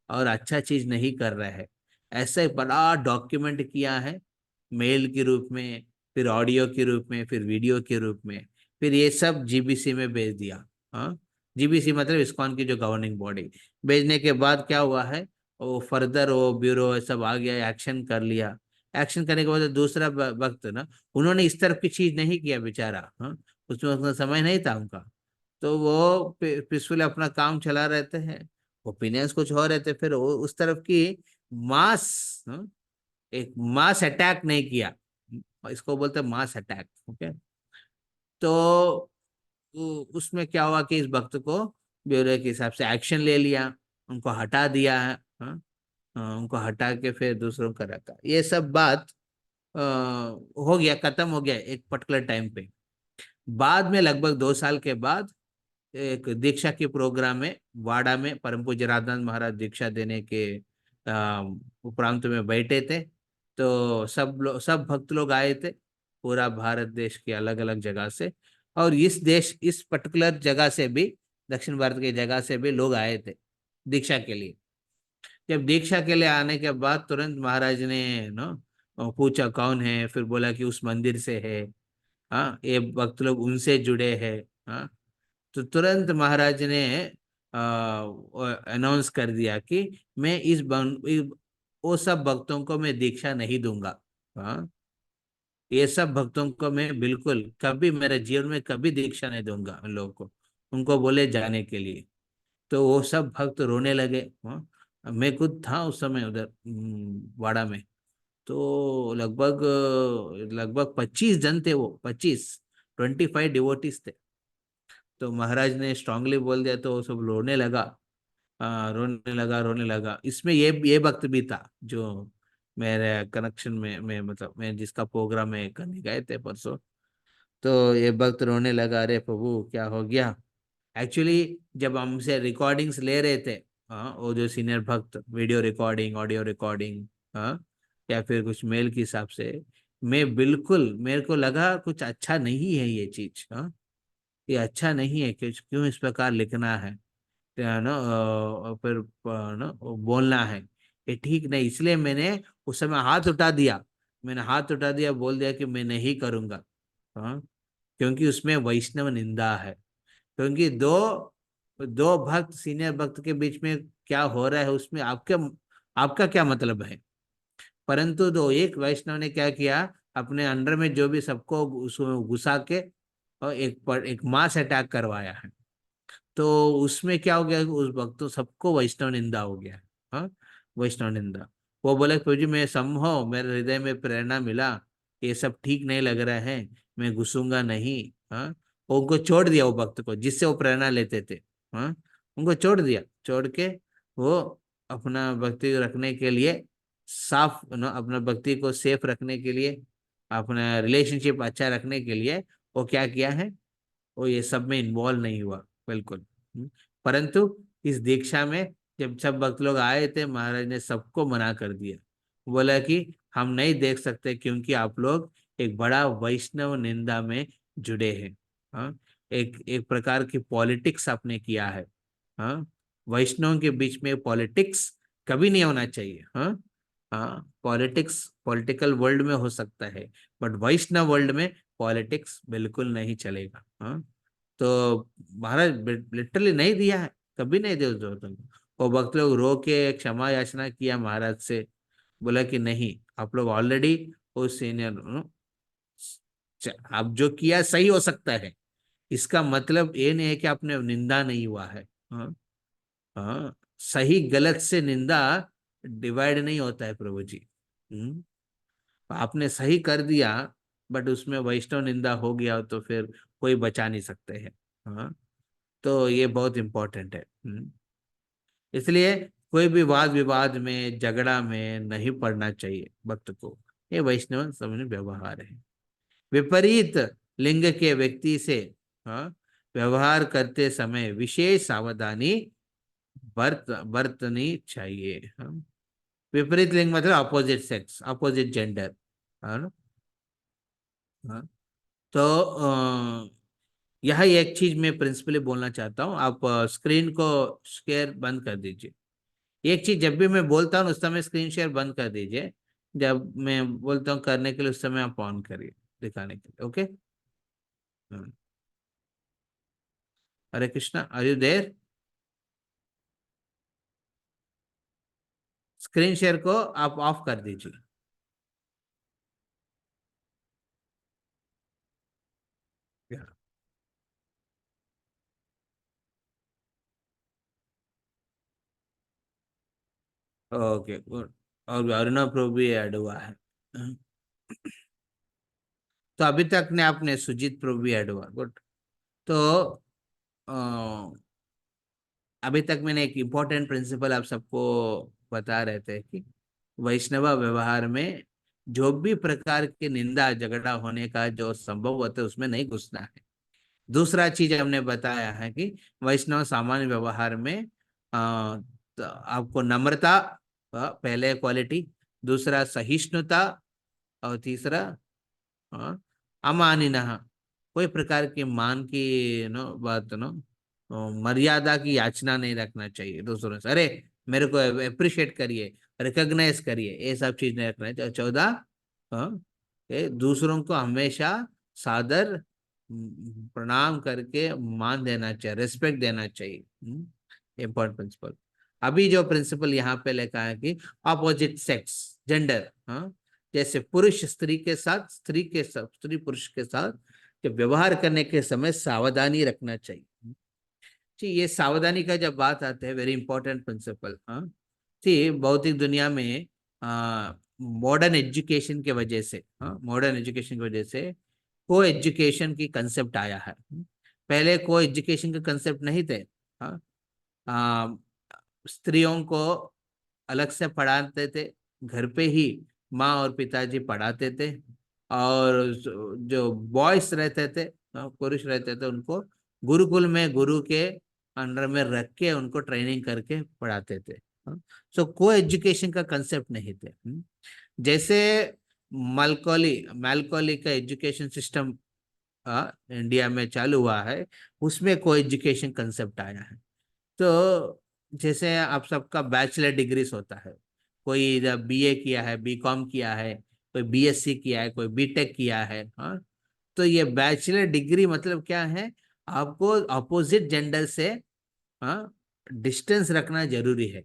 और अच्छा चीज नहीं कर रहे हैं, ऐसे बड़ा डॉक्यूमेंट किया है, मेल के रूप में, फिर ऑडियो के रूप में, फिर वीडियो के रूप में, फिर ये सब जीबीसी में भेज दिया। हाँ, जीबीसी मतलब इस्कॉन की जो गवर्निंग बॉडी, भेजने के बाद क्या हुआ है, वो फर्दर वो ब्यूरो सब आ गया, एक्शन कर लिया। एक्शन करने के बाद दूसरा वक्त ना, उन्होंने इस तरफ की चीज नहीं किया बेचारा, हाँ, उसमें उतना समय नहीं था उनका, तो वो पीसफुली अपना काम चला रहते हैं, ओपिनियंस कुछ हो रहे थे, फिर वो उस तरफ की मास, हाँ, एक मास अटैक नहीं किया, इसको बोलते हैं मास अटैक। ओके, तो उसमें क्या हुआ कि इस भक्त को ब्यूरो के हिसाब से एक्शन ले लिया, उनको हटा दिया है, हाँ, उनको हटा के फिर दूसरों का रखा, ये सब बात हो गया, खत्म हो गया एक पर्टिकुलर टाइम पे। बाद में लगभग 2 साल के बाद एक दीक्षा के प्रोग्राम में वाड़ा में परम पूज्य राधानंद महाराज दीक्षा देने के उपरांत में बैठे थे, तो सब भक्त लोग आए थे, पूरा भारत देश के अलग अलग जगह से, और इस पर्टिकुलर जगह से भी, दक्षिण भारत की जगह से भी लोग आए थे दीक्षा के लिए। जब दीक्षा के लिए आने के बाद तुरंत महाराज ने पूछा कौन है, फिर बोला कि उस मंदिर से है, हाँ, ये भक्त लोग उनसे जुड़े हैं, हाँ, तो तुरंत महाराज ने अनाउंस कर दिया कि मैं वो सब भक्तों को मैं दीक्षा नहीं दूंगा। हाँ, ये सब भक्तों को मैं बिल्कुल कभी मेरे जीवन में कभी दीक्षा नहीं दूंगा उन लोगों को, उनको बोले जाने के लिए। तो वो सब भक्त रोने लगे। हाँ, मैं खुद था उस समय उधर वाड़ा में, तो लगभग लगभग 25 जन थे, वो 25 डिवोटीज थे। तो महाराज ने स्ट्रांगली बोल दिया तो वो सब रोने लगा, रोने लगा। इसमें ये भक्त भी था जो मेरे कनेक्शन में मतलब मैं जिसका प्रोग्राम में करने गए थे परसों, तो ये भक्त रोने लगा, अरे प्रभु क्या हो गया। एक्चुअली जब हमसे रिकॉर्डिंग्स ले रहे थे, हाँ, वो जो सीनियर भक्त वीडियो रिकॉर्डिंग, ऑडियो रिकॉर्डिंग, हाँ, या फिर कुछ मेल के हिसाब से, मैं बिल्कुल, मेरे को लगा कुछ अच्छा नहीं है ये चीज, हाँ, ये अच्छा नहीं है, क्यों इस प्रकार लिखना है, ना, फिर ना बोलना है, ये ठीक नहीं, इसलिए मैंने उस समय हाथ उठा दिया, मैंने हाथ उठा दिया, बोल दिया कि मैं नहीं करूंगा, हाँ, क्योंकि उसमें वैष्णव निंदा है। क्योंकि दो दो भक्त, सीनियर भक्त के बीच में क्या हो रहा है उसमें आपका क्या मतलब है। परंतु दो एक वैष्णव ने क्या किया, अपने अंडर में जो भी सबको उसमें घुसा के और एक मास अटैक करवाया है। तो उसमें क्या हो गया, उस भक्तों सबको वैष्णव निंदा हो गया। हाँ, वैष्णव निंदा। वो बोले प्रभु जी मैं संभव, मेरे हृदय में प्रेरणा मिला, ये सब ठीक नहीं लग रहा है, मैं घुसूंगा नहीं। हाँ, वो उनको छोड़ दिया, वो भक्त को जिससे वो प्रेरणा लेते थे। हाँ, उनको छोड़ दिया, छोड़ के वो अपना भक्ति रखने के लिए, साफ अपना भक्ति को सेफ रखने के लिए, अपना रिलेशनशिप अच्छा रखने के लिए वो क्या किया है, वो ये सब में इन्वॉल्व नहीं हुआ बिल्कुल। परंतु इस दीक्षा में जब सब भक्त लोग आए थे, महाराज ने सबको मना कर दिया, बोला कि हम नहीं देख सकते क्योंकि आप लोग एक बड़ा वैष्णव निंदा में जुड़े हैं। हाँ, एक एक प्रकार की पॉलिटिक्स आपने किया है। हाँ, वैष्णव के बीच में पॉलिटिक्स कभी नहीं होना चाहिए। हाँ, हाँ, पॉलिटिक्स पॉलिटिकल वर्ल्ड में हो सकता है, बट वैष्णव वर्ल्ड में पॉलिटिक्स बिल्कुल नहीं चलेगा। हाँ, तो महाराज लिटरली नहीं दिया है, कभी नहीं दिया उस तुमको। वो भक्त लोग रो के क्षमा याचना किया महाराज से, बोला कि नहीं, आप लोग ऑलरेडी वो सीनियर, आप जो किया सही हो सकता है, इसका मतलब ये नहीं है कि आपने निंदा नहीं हुआ है। हाँ, हाँ, सही गलत से निंदा डिवाइड नहीं होता है प्रभु जी। आपने सही कर दिया, बट उसमें वैष्णव निंदा हो गया तो फिर कोई बचा नहीं सकते हैं। हाँ, तो ये बहुत इंपॉर्टेंट है। इसलिए कोई भी वाद विवाद में, झगड़ा में नहीं पड़ना चाहिए भक्त को। ये वैष्णव समझ व्यवहार है। विपरीत लिंग के व्यक्ति से, हाँ, व्यवहार करते समय विशेष सावधानी बरतनी चाहिए। हाँ, विपरीत लिंग मतलब अपोजिट सेक्स, अपोजिट जेंडर। हाँ ना? हाँ, तो यह एक चीज मैं प्रिंसिपली बोलना चाहता हूँ। आप स्क्रीन को शेयर बंद कर दीजिए। एक चीज, जब भी मैं बोलता हूँ उस समय स्क्रीन शेयर बंद कर दीजिए, जब मैं बोलता हूँ करने के लिए उस समय आप ऑन करिए, दिखाने के लिए। Okay. Hare Krishna, are you there? Screen share को आप ऑफ कर दीजिए। Okay good. और अरुणा प्रभु भी ऐड हुआ है। तो अभी तक ने आपने सुजीत प्रभु भी ऐड हुआ, गुड। तो अ, अभी तक मैंने एक इम्पोर्टेंट प्रिंसिपल आप सबको बता रहे थे कि वैष्णव व्यवहार में जो भी प्रकार की निंदा झगड़ा होने का जो संभव होता है उसमें नहीं घुसना है। दूसरा चीज हमने बताया है कि वैष्णव सामान्य व्यवहार में तो आपको नम्रता, पहले क्वालिटी, दूसरा सहिष्णुता, और तीसरा अमानिनः, कोई प्रकार की मान की बात मर्यादा की याचना नहीं रखना चाहिए दूसरों से। अरे मेरे को अप्रिशिएट करिए, रिकॉग्नाइज करिए, ये सब चीज नहीं रखना चाहिए। 14, दूसरों को हमेशा सादर प्रणाम करके मान देना चाहिए, रिस्पेक्ट देना चाहिए। Important principle. अभी जो प्रिंसिपल यहाँ पे लिखा है कि अपोजिट सेक्स, जेंडर, हाँ, जैसे पुरुष स्त्री के साथ, स्त्री के साथ, स्त्री पुरुष के साथ जब व्यवहार करने के समय सावधानी रखना चाहिए। जी, ये सावधानी का जब बात आते हैं, वेरी इंपॉर्टेंट प्रिंसिपल। हाँ जी, भौतिक दुनिया में मॉडर्न एजुकेशन के वजह से, हाँ, मॉडर्न एजुकेशन की वजह से को एजुकेशन की कंसेप्ट आया है। पहले को एजुकेशन के कंसेप्ट नहीं थे। हाँ, स्त्रियों को अलग से पढ़ाते थे, घर पे ही माँ और पिताजी पढ़ाते थे, और जो बॉयज रहते थे, पुरुष रहते थे, उनको गुरुकुल में गुरु के अंडर में रख के उनको ट्रेनिंग करके पढ़ाते थे। सो को एजुकेशन का कंसेप्ट नहीं थे। जैसे मलकौली मैलकौली का एजुकेशन सिस्टम इंडिया में चालू हुआ है, उसमें को एजुकेशन कंसेप्ट आया है। तो जैसे आप सबका बैचलर डिग्रीज होता है, कोई बीए किया है, बीकॉम किया है, कोई बीएससी किया है, कोई बीटेक किया है। हाँ, तो ये बैचलर डिग्री मतलब क्या है, आपको अपोजिट जेंडर से हाँ डिस्टेंस रखना जरूरी है,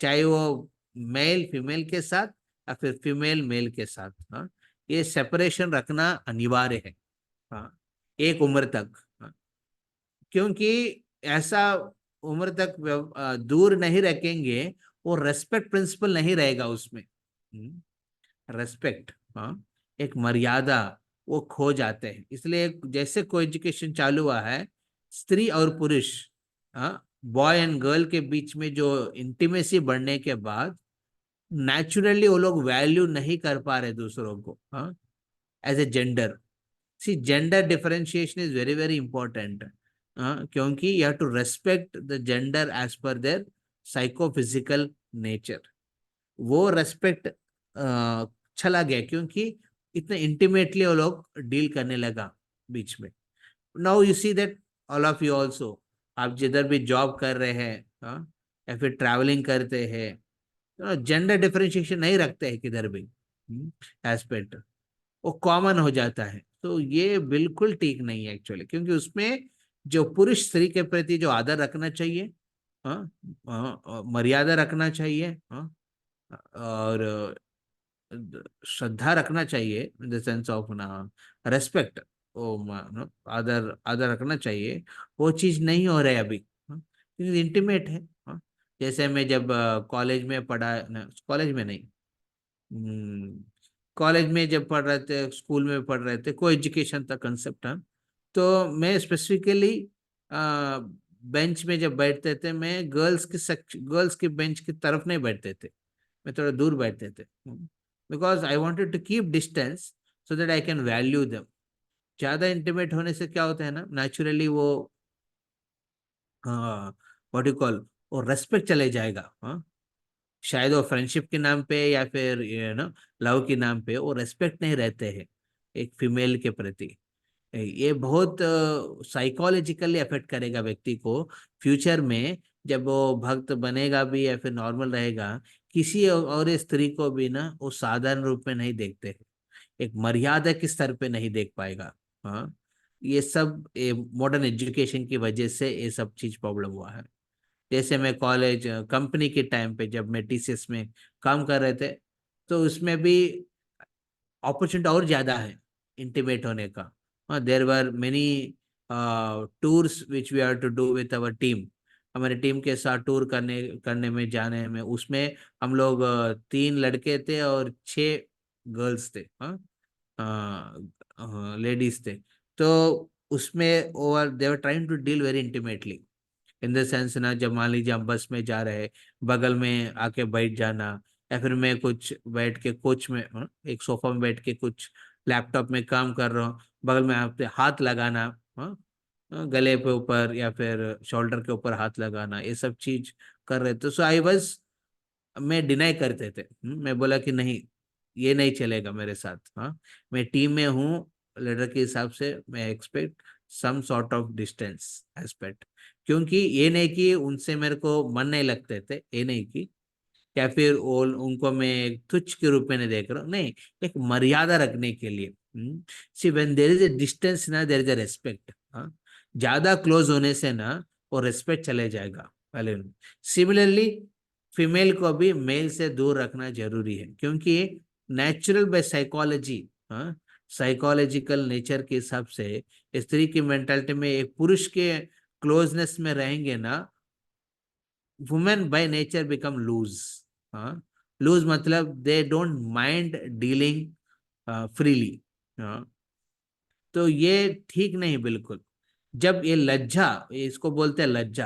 चाहे वो मेल फीमेल के साथ या फिर फीमेल मेल के साथ। हाँ, ये सेपरेशन रखना अनिवार्य है। हाँ, एक उम्र तक। हाँ, क्योंकि ऐसा उम्र तक दूर नहीं रखेंगे, वो रेस्पेक्ट प्रिंसिपल नहीं रहेगा उसमें। रेस्पेक्ट, हाँ, एक मर्यादा, वो खो जाते हैं। इसलिए जैसे को एजुकेशन चालू हुआ है, स्त्री और पुरुष, हाँ, बॉय एंड गर्ल के बीच में जो इंटीमेसी बढ़ने के बाद नेचुरली वो लोग वैल्यू नहीं कर पा रहे दूसरों को, हाँ, as a gender. See, gender differentiation is very very important, क्योंकि you have to respect the gender as per their psychophysical nature. वो रेस्पेक्ट चला गया, क्योंकि इतने इंटीमेटली वो लोग डील करने लगा बीच में। Now you see that all of you also, आप जिधर भी जॉब कर रहे हैं, हाँ, या फिर ट्रैवलिंग करते हैं, जेंडर डिफरेंशिएशन नहीं रखते हैं किधर भी एस्पेक्ट, वो कॉमन हो जाता है। तो ये बिल्कुल ठीक नहीं है एक्चुअली, क्योंकि उसमें जो पुरुष स्त्री के प्रति जो आदर रखना चाहिए, हाँ, मर्यादा रखना चाहिए, हाँ, और श्रद्धा रखना चाहिए, इन द सेंस ऑफ ना रेस्पेक्ट, ओ आदर आदर रखना चाहिए, वो चीज नहीं हो रहा है अभी। इंटीमेट है। हाँ, जैसे मैं जब कॉलेज में पढ़ा, कॉलेज में नहीं, कॉलेज में जब पढ़ रहे थे, स्कूल में पढ़ रहे थे, को एजुकेशन था कंसेप्ट। हाँ, तो मैं स्पेसिफिकली बेंच में जब बैठते थे, मैं गर्ल्स की बेंच की तरफ नहीं बैठते थे, मैं थोड़ा दूर बैठते थे, because I wanted to keep distance so that I can value them. ज्यादा इंटीमेट होने से क्या होता है ना, नेचुरली वो व्हाट यू कॉल, वो रेस्पेक्ट चले जाएगा। हाँ, शायद वो फ्रेंडशिप के नाम पे या फिर लव के नाम पे वो रेस्पेक्ट नहीं रहते हैं एक फीमेल के प्रति। ये बहुत साइकोलॉजिकली अफेक्ट करेगा व्यक्ति को फ्यूचर में, जब वो भक्त बनेगा भी या फिर नॉर्मल रहेगा, किसी और स्त्री को भी ना वो साधारण रूप में नहीं देखते हैं, एक मर्यादा के स्तर पे नहीं देख पाएगा। हाँ, ये सब मॉडर्न एजुकेशन की वजह से ये सब चीज प्रॉब्लम हुआ है। जैसे मैं कॉलेज कंपनी के टाइम पे जब मैं टीसीएस में काम कर रहे थे, तो उसमें भी अपॉर्चुनिटी और ज्यादा है इंटीमेट होने का। There were many tours which we are to do with our team, हमारे टीम के साथ टूर करने करने में जाने में, उसमें हम लोग 3 लड़के थे और 6 गर्ल्स थे। हाँ, लेडीज थे। तो उसमें over they were trying to deal very intimately, in the sense ना, जब मान लीजिए हम बस में जा रहे, बगल में आके बैठ जाना, या फिर मैं कुछ बैठ के कोच में, एक सोफा में बैठ के कुछ लैपटॉप में काम कर रहा हूँ, बगल में आप हाथ लगाना, हाँ, गले पे ऊपर या फिर शोल्डर के ऊपर हाथ लगाना, ये सब चीज कर रहे थे। सो आई वाज, मैं डिनाई करते थे। मैं बोला कि नहीं, ये नहीं चलेगा मेरे साथ। हाँ, मैं टीम में हूँ, लीडर के हिसाब से मैं expect some sort of distance aspect, क्योंकि ये नहीं कि उनसे मेरे को मन नहीं लगते थे, ये नहीं कि या फिर वो उनको मैं एक तुच्छ के रूप में नहीं देख रहा हूँ, नहीं, एक मर्यादा रखने के लिए। See when there is a distance ना, देयर इज ए रेस्पेक्ट। हाँ, ज्यादा क्लोज होने से ना वो रेस्पेक्ट चले जाएगा पहले। सिमिलरली फीमेल को भी मेल से दूर रखना जरूरी है, क्योंकि नेचुरल बाय साइकोलॉजी, हाँ, साइकोलॉजिकल नेचर के हिसाब से स्त्री की मेंटालिटी में एक पुरुष के क्लोजनेस में रहेंगे ना, women by nature become loose. हाँ, लूज मतलब they don't mind dealing freely. हाँ, तो ये ठीक नहीं बिल्कुल। जब ये लज्जा, इसको बोलते हैं लज्जा,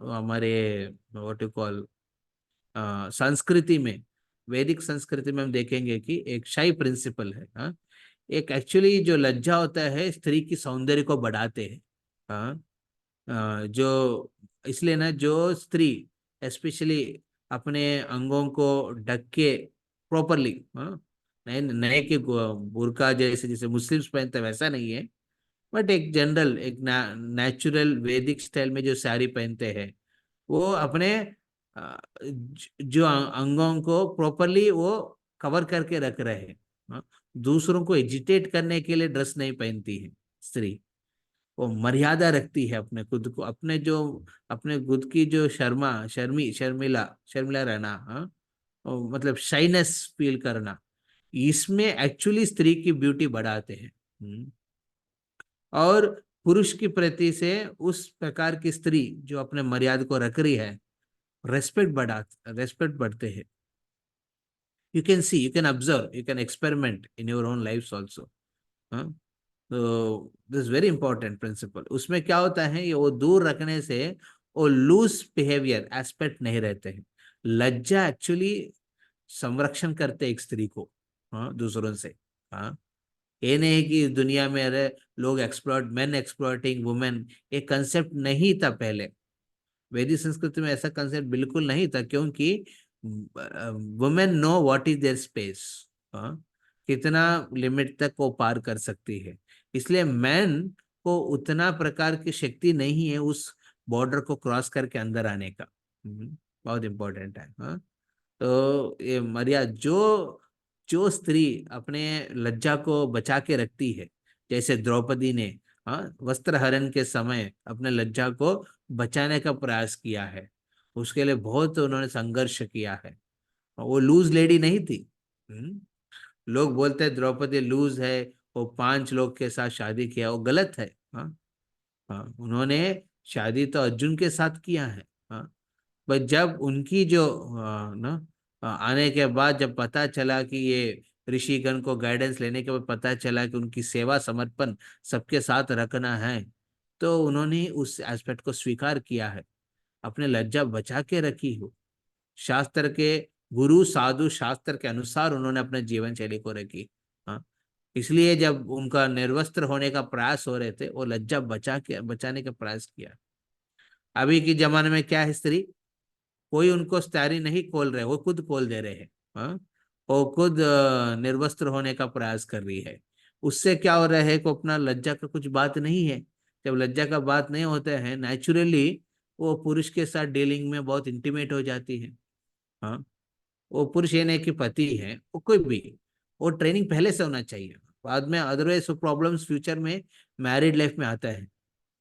हमारे व्हाट यू कॉल संस्कृति में, वैदिक संस्कृति में हम देखेंगे कि एक शाही प्रिंसिपल है। हाँ, एक एक्चुअली जो लज्जा होता है स्त्री की सौंदर्य को बढ़ाते हैं। हाँ, जो इसलिए ना, जो स्त्री स्पेशली अपने अंगों को ढक के प्रॉपरली, हाँ, नहीं नहीं कि बुर्का जैसे जैसे मुस्लिम्स पहनते हैं वैसा नहीं है, बट एक जनरल एक नेचुरल वैदिक स्टाइल में जो साड़ी पहनते हैं, वो अपने जो अंगों को प्रॉपरली वो कवर करके रख रहे हैं। हाँ? दूसरों को एजिटेट करने के लिए ड्रेस नहीं पहनती है स्त्री। वो मर्यादा रखती है अपने खुद को, अपने खुद की जो शर्मिला रहना, हाँ? और मतलब शाइनेस फील करना, इसमें एक्चुअली स्त्री की ब्यूटी बढ़ाते हैं। और पुरुष की प्रति से उस प्रकार की स्त्री जो अपने मर्यादा को रख रही है, रेस्पेक्ट बढ़ते हैं। You can see, you can observe, you can experiment in your own life also. तो दिस वेरी इंपॉर्टेंट प्रिंसिपल। उसमें क्या होता है, ये वो दूर रखने से वो लूज बिहेवियर एस्पेक्ट नहीं रहते हैं। लज्जा एक्चुअली संरक्षण करते एक स्त्री को, हाँ, दूसरों से। हाँ, ये नहीं कि इस दुनिया में अरे लोग मेन एक्सप्लॉइटिंग वुमेन, ये कंसेप्ट नहीं था पहले। वैदिक संस्कृति में ऐसा कंसेप्ट बिल्कुल नहीं था, क्योंकि women know what is there space, कितना लिमिट तक वो पार कर सकती है। इसलिए मैन को उतना प्रकार की शक्ति नहीं है उस बॉर्डर को क्रॉस करके अंदर आने का। बहुत इंपॉर्टेंट है। हाँ, तो ये मर्यादा जो जो स्त्री अपने लज्जा को बचा के रखती है, जैसे द्रौपदी ने, हाँ, वस्त्र हरण के समय अपने लज्जा को बचाने का प्रयास किया है। उसके लिए बहुत उन्होंने संघर्ष किया है। वो लूज लेडी नहीं थी। लोग बोलते हैं द्रौपदी लूज है, वो 5 लोग के साथ शादी किया, वो गलत है। हाँ, हाँ, उन्होंने शादी तो अर्जुन के साथ किया है। हाँ, बट जब उनकी जो आने के बाद जब पता चला कि ये ऋषिगण को गाइडेंस लेने के बाद पता चला कि उनकी सेवा समर्पण सबके साथ रखना है, तो उन्होंने उस एस्पेक्ट को स्वीकार किया है, अपने लज्जा बचा के रखी हो। शास्त्र के गुरु साधु शास्त्र के अनुसार उन्होंने अपने जीवन शैली को रखी। हाँ, इसलिए जब उनका निर्वस्त्र होने का प्रयास हो रहे थे, वो लज्जा बचाने का प्रयास किया। अभी के जमाने में क्या है, स्त्री कोई उनको स्टारी नहीं खोल रहे, वो खुद खोल दे रहे हैं। हाँ, वो खुद निर्वस्त्र होने का प्रयास कर रही है। उससे क्या हो रहा है को अपना लज्जा का कुछ बात नहीं है। जब लज्जा का बात नहीं होता है, नेचुरली वो पुरुष के साथ डीलिंग में बहुत इंटीमेट हो जाती है। हाँ, वो पुरुष ये नहीं कि पति है, वो कोई भी, वो ट्रेनिंग पहले से होना चाहिए। बाद में अदरवाइज प्रॉब्लम्स फ्यूचर में मैरिड लाइफ में आता है,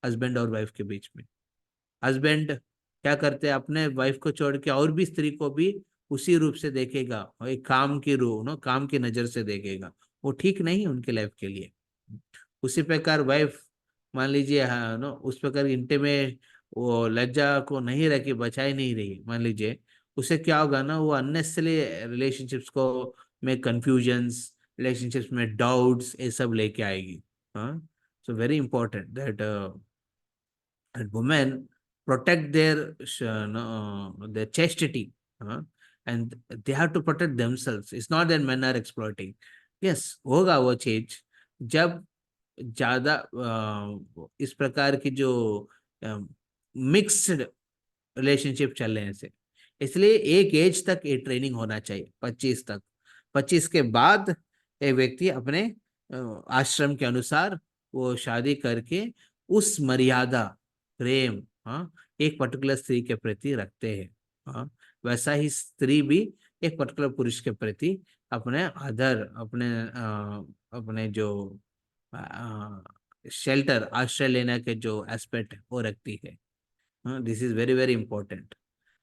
हस्बैंड और वाइफ के बीच में। हस्बैंड क्या करते हैं, अपने वाइफ को छोड़ के और भी स्त्री को भी उसी रूप से देखेगा, और एक काम की रूह नो काम की नजर से देखेगा, वो ठीक नहीं है उनके लाइफ के लिए। उसी प्रकार वाइफ, मान लीजिए, हाँ नो, उस प्रकार इंटे में वो लज्जा को नहीं रखी, बचाई नहीं रही, मान लीजिए, उससे क्या होगा ना, वो अननेसेसरी रिलेशनशिप्स को में कंफ्यूजन्स, रिलेशनशिप्स में डाउट्स, ये सब लेके आएगी। हाँ, so very important that and women protect their chastity, and they have to protect themselves. It's not that men are exploiting. Yes, होगा वो चीज जब ज्यादा इस प्रकार की जो मिक्स्ड रिलेशनशिप चल रहे हैं से। इसलिए एक एज तक ये ट्रेनिंग होना चाहिए, 25 तक। 25 के बाद एक व्यक्ति अपने आश्रम के अनुसार वो शादी करके उस मर्यादा, प्रेम, हाँ, एक पर्टिकुलर स्त्री के प्रति रखते हैं। हाँ, वैसा ही स्त्री भी एक पर्टिकुलर पुरुष के प्रति अपने आदर, अपने जो शेल्टर, आश्रय लेने के जो एस्पेक्ट है वो रखती है। This is very very important.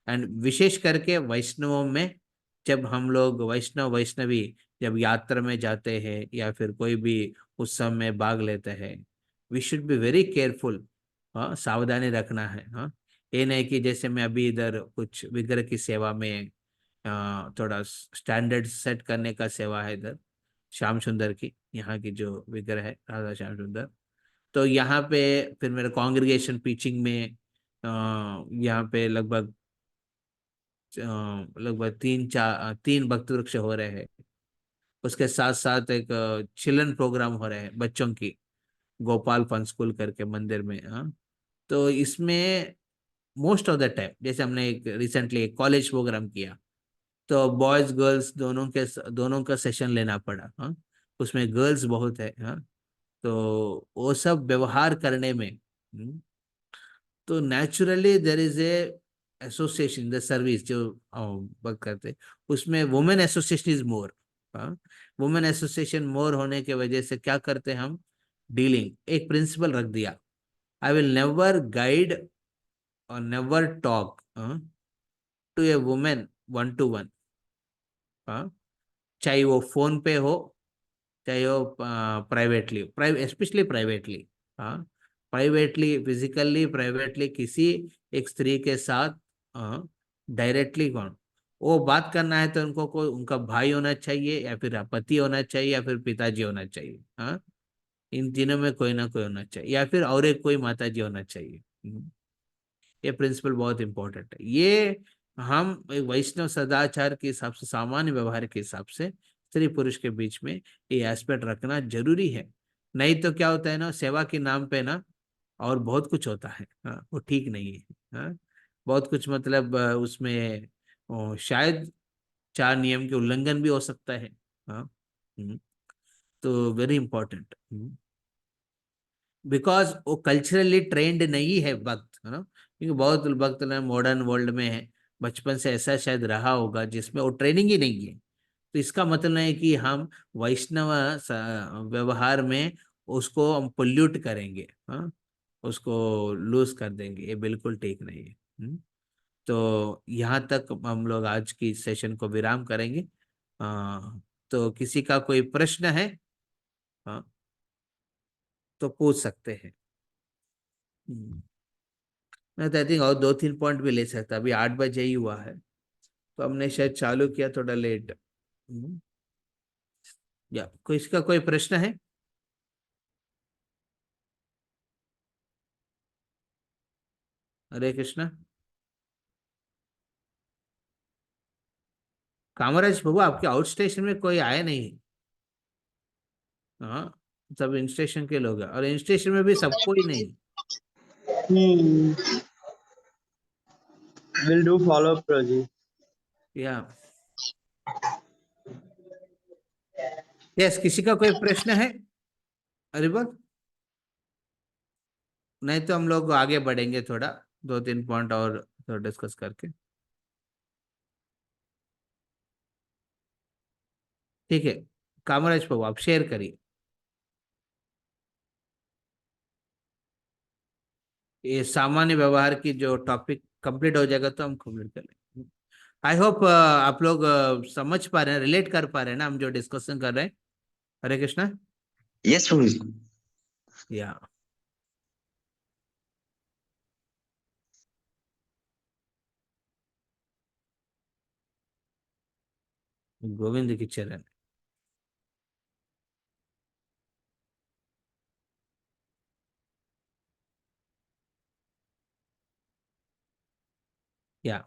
And विशेष करके वैष्णवों में, जब हम लोग वैष्णवी जब यात्रा में जाते हैं या फिर कोई भी उत्सव में भाग लेते हैं, we should be very careful. हाँ, सावधानी रखना है। हाँ, ये नहीं कि जैसे मैं अभी इधर कुछ विग्रह की सेवा में थोड़ा स्टैंडर्ड सेट करने का सेवा है इधर, श्याम सुंदर की, यहाँ की जो विग्रह है राधा श्याम सुंदर। तो यहाँ पे फिर मेरे कांग्रेगेशन पीचिंग में यहाँ पे लगभग 3 भक्त वृक्ष हो रहे हैं। उसके साथ साथ एक चिल्ड्रन प्रोग्राम हो रहे हैं बच्चों की, गोपाल फन स्कूल करके मंदिर में। हाँ, तो इसमें मोस्ट ऑफ द टाइम, जैसे हमने एक रिसेंटली एक कॉलेज प्रोग्राम किया, तो बॉयज गर्ल्स दोनों का सेशन लेना पड़ा। हाँ, उसमें गर्ल्स बहुत है। हाँ, तो वो सब व्यवहार करने में, तो naturally there is a association the service जो वर्क करते, उसमें women association is more. Women association more होने के वजह से क्या करते हैं हम, डीलिंग एक प्रिंसिपल रख दिया, आई विल नेवर गाइड और never talk to a women 1-to-1, चाहे वो फोन पे हो, चाहे वो प्राइवेटली, स्पेशली प्राइवेटली, हाँ, प्राइवेटली, फिजिकली प्राइवेटली किसी एक स्त्री के साथ डायरेक्टली कौन वो बात करना है तो उनको कोई उनका भाई होना चाहिए, या फिर पति होना चाहिए, या फिर पिताजी होना चाहिए, हाँ, इन तीनों में कोई ना कोई होना चाहिए, या फिर और एक कोई माताजी होना चाहिए। ये प्रिंसिपल बहुत इंपॉर्टेंट है। ये हम एक वैष्णव सदाचार के हिसाब से, सामान्य व्यवहार के हिसाब से स्त्री पुरुष के बीच में ये एस्पेक्ट रखना जरूरी है। नहीं तो क्या होता है ना, सेवा के नाम पे ना और बहुत कुछ होता है, हाँ, वो ठीक नहीं है। हाँ, बहुत कुछ मतलब उसमें शायद 4 नियम के उल्लंघन भी हो सकता है। हाँ, तो वेरी इंपॉर्टेंट, बिकॉज वो कल्चरली ट्रेंड नहीं है भक्त, है ना, क्योंकि बहुत भक्त मॉडर्न वर्ल्ड में है, बचपन से ऐसा शायद रहा होगा जिसमें वो ट्रेनिंग ही नहीं है। तो इसका मतलब नहीं है कि हम वैष्णव व्यवहार में उसको हम पोल्यूट करेंगे, हाँ, उसको लूज कर देंगे, ये बिल्कुल ठीक नहीं है। तो यहाँ तक हम लोग आज की सेशन को विराम करेंगे। तो किसी का कोई प्रश्न है, हाँ, तो पूछ सकते हैं। मैं तो आई थिंक और 2-3 पॉइंट भी ले सकता, अभी 8 बजे ही हुआ है, तो हमने शायद चालू किया थोड़ा लेट। या कोई इसका कोई प्रश्न है? हरे कृष्णा। कामराज बाबू, आपके आउट स्टेशन में कोई आया नहीं? हाँ, सब इन स्टेशन के लोग हैं, और इन स्टेशन में भी सबको ही नहीं। We'll do follow up, Praji. या यस, किसी का कोई प्रश्न है? अरे बोल, नहीं तो हम लोग आगे बढ़ेंगे थोड़ा, 2-3 पॉइंट और थोड़ा डिस्कस करके। ठीक है, कामराज बाबू आप शेयर करिए। ये सामान्य व्यवहार की जो टॉपिक कंप्लीट हो जाएगा तो हम कंप्लीट कर लेंगे। आई होप आप लोग समझ पा रहे हैं, रिलेट कर पा रहे हैं ना हम जो डिस्कशन कर रहे हैं। हरे कृष्णा। यस प्रभु। या गोविंद की चरण। या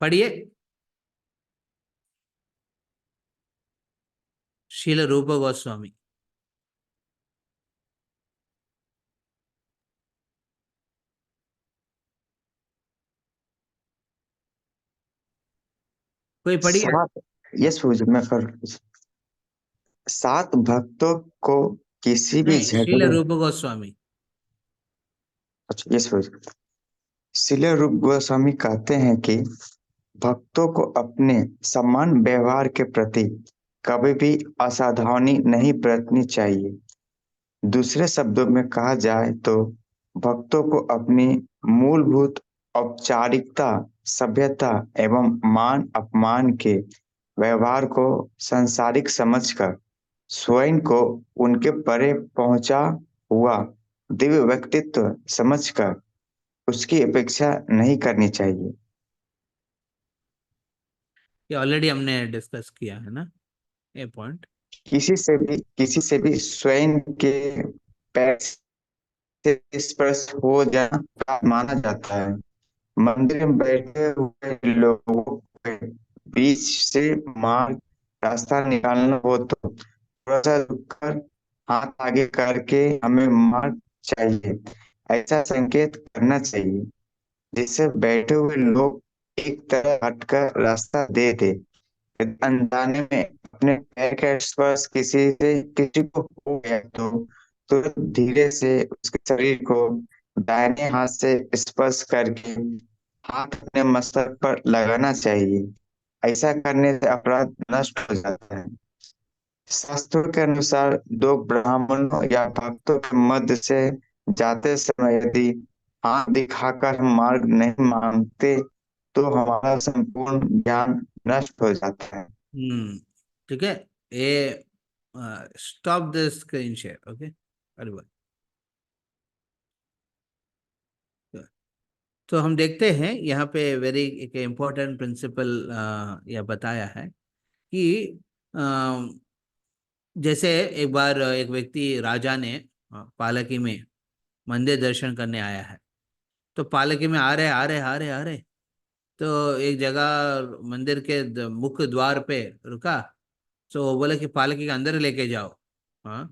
पढ़िए। शील रूप गोस्वामी। कोई पढ़िए। यस प्रभु जी, मैं कर 7 भक्तों को किसी भी नहीं, शील झगड़े। रूप गोस्वामी। अच्छा, यस प्रभु जी। श्रील रूप गोस्वामी कहते हैं कि भक्तों को अपने समान व्यवहार के प्रति कभी भी असावधानी नहीं बरतनी चाहिए। दूसरे शब्दों में कहा जाए तो भक्तों को अपनी मूलभूत औपचारिकता, सभ्यता एवं मान अपमान के व्यवहार को सांसारिक समझकर स्वयं को उनके परे पहुंचा हुआ दिव्य व्यक्तित्व समझकर उसकी अपेक्षा नहीं करनी चाहिए। ये ऑलरेडी हमने डिस्कस किया है ना, ये पॉइंट। किसी से भी स्वयं के पैर से स्पर्श हो जाना पाप माना जाता है। मंदिर में बैठे हुए लोगों के बीच से मार्ग रास्ता निकालना हो तो थोड़ा सा रुककर हाथ आगे करके हमें मार्ग चाहिए, ऐसा संकेत करना चाहिए जिससे बैठे हुए लोग एक तरफ हटकर रास्ता दे दे। यदि अनजाने में अपने पैर का स्पर्श किसी को हो गया तो तुरंत धीरे से उसके शरीर को दाहिने हाथ से स्पर्श करके हाथ अपने मस्तक पर लगाना चाहिए। ऐसा करने से अपराध नष्ट हो जाता है। शास्त्रों के अनुसार दो ब्राह्मणों या भक्तों के मध्य से जाते समय यदि हाथ दिखाकर हम मार्ग नहीं मांगते तो हमारा संपूर्ण ज्ञान नष्ट हो जाता है। ठीक है। ये stop the screen share. Okay, अरे बात। तो हम देखते हैं यहाँ पे वेरी एक इम्पोर्टेंट प्रिंसिपल यह बताया है कि जैसे एक बार एक व्यक्ति राजा ने पालकी में मंदिर दर्शन करने आया है। तो पालकी में आ रहे तो एक जगह मंदिर के मुख्य द्वार पे रुका। तो वो बोले कि पालकी के अंदर लेके जाओ। हाँ,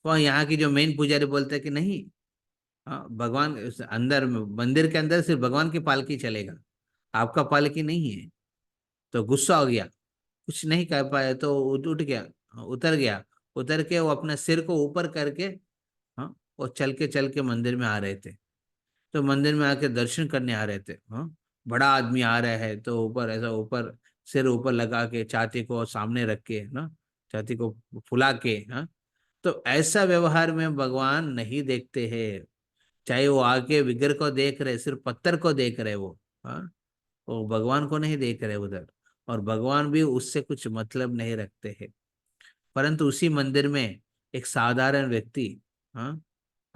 तो यहाँ की जो मेन पुजारी बोलते हैं कि नहीं, हाँ, भगवान अंदर मंदिर के अंदर सिर्फ भगवान की पालकी चलेगा, आपका पालकी नहीं है। तो गुस्सा हो गया, कुछ नहीं कर पाया तो उठ गया, उतर गया। उतर के वो अपने सिर को ऊपर करके, हाँ, वो चल के मंदिर में आ रहे थे। तो मंदिर में आके दर्शन करने आ रहे थे। हाँ, बड़ा आदमी आ रहा है तो ऊपर ऐसा ऊपर सिर ऊपर लगा के छाती को सामने रख के ना, छाती को फुला के। हाँ, तो ऐसा व्यवहार में भगवान नहीं देखते हैं। चाहे वो आके विग्रह को देख रहे, सिर्फ पत्थर को देख रहे वो। हाँ, वो भगवान को नहीं देख रहे उधर। और भगवान भी उससे कुछ मतलब नहीं रखते हैं। परंतु उसी मंदिर में एक साधारण व्यक्ति, हाँ,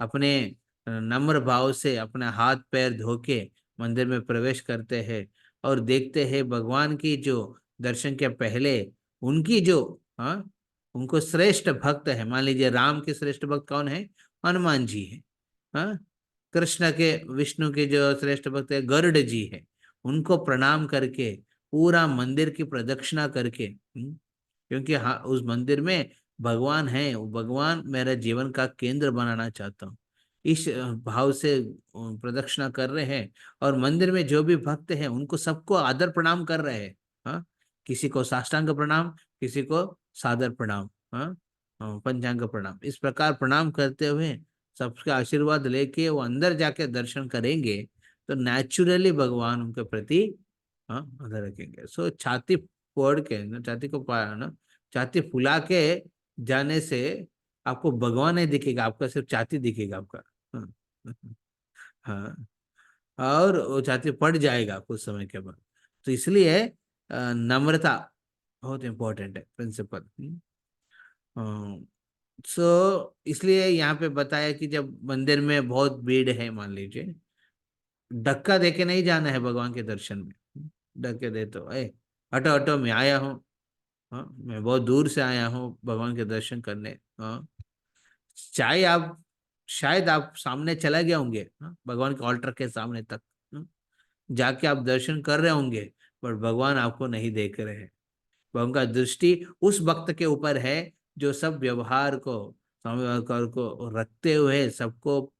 अपने नम्र भाव से अपना हाथ पैर धो के मंदिर में प्रवेश करते हैं और देखते हैं भगवान की जो दर्शन के पहले उनकी जो, हाँ, उनको श्रेष्ठ भक्त है। मान लीजिए राम के श्रेष्ठ भक्त कौन है? हनुमान जी है। हाँ, कृष्ण के विष्णु के जो श्रेष्ठ भक्त है गरुड़ जी है। उनको प्रणाम करके पूरा मंदिर की प्रदक्षिणा करके, क्योंकि हाँ उस मंदिर में भगवान है, वो भगवान मेरा जीवन का केंद्र बनाना चाहता हूँ, इस भाव से प्रदक्षिणा कर रहे हैं। और मंदिर में जो भी भक्त हैं उनको सबको आदर प्रणाम कर रहे हैं। हाँ, किसी को साष्टांग प्रणाम, किसी को सादर प्रणाम, हाँ, पंचांग प्रणाम, इस प्रकार प्रणाम करते हुए सबके आशीर्वाद लेके वो अंदर जाके दर्शन करेंगे तो नेचुरली भगवान उनके प्रति, हाँ, आदर रखेंगे। सो छाती फोड़ के ना, छाती को ना, छाती फुला के जाने से आपको भगवान नहीं दिखेगा, आपका सिर्फ छाती दिखेगा आपका। हाँ, हाँ, और वो छाती पड़ जाएगा कुछ समय के बाद। तो इसलिए नम्रता बहुत इंपॉर्टेंट है प्रिंसिपल। सो इसलिए यहाँ पे बताया कि जब मंदिर में बहुत भीड़ है, मान लीजिए, धक्का दे के नहीं जाना है भगवान के दर्शन में। धक्के दे तो हटो हटो मैं आया हूँ, हाँ, मैं बहुत दूर से आया हूँ भगवान के दर्शन करने। हाँ, चाहे आप शायद आप सामने चले गए होंगे, हाँ, भगवान के ऑल्टर के सामने तक, हाँ, जाके आप दर्शन कर रहे होंगे, पर भगवान आपको नहीं देख रहे हैं। भगवान का दृष्टि उस भक्त के ऊपर है जो सब व्यवहार को व्यवहार को रखते हुए सबको,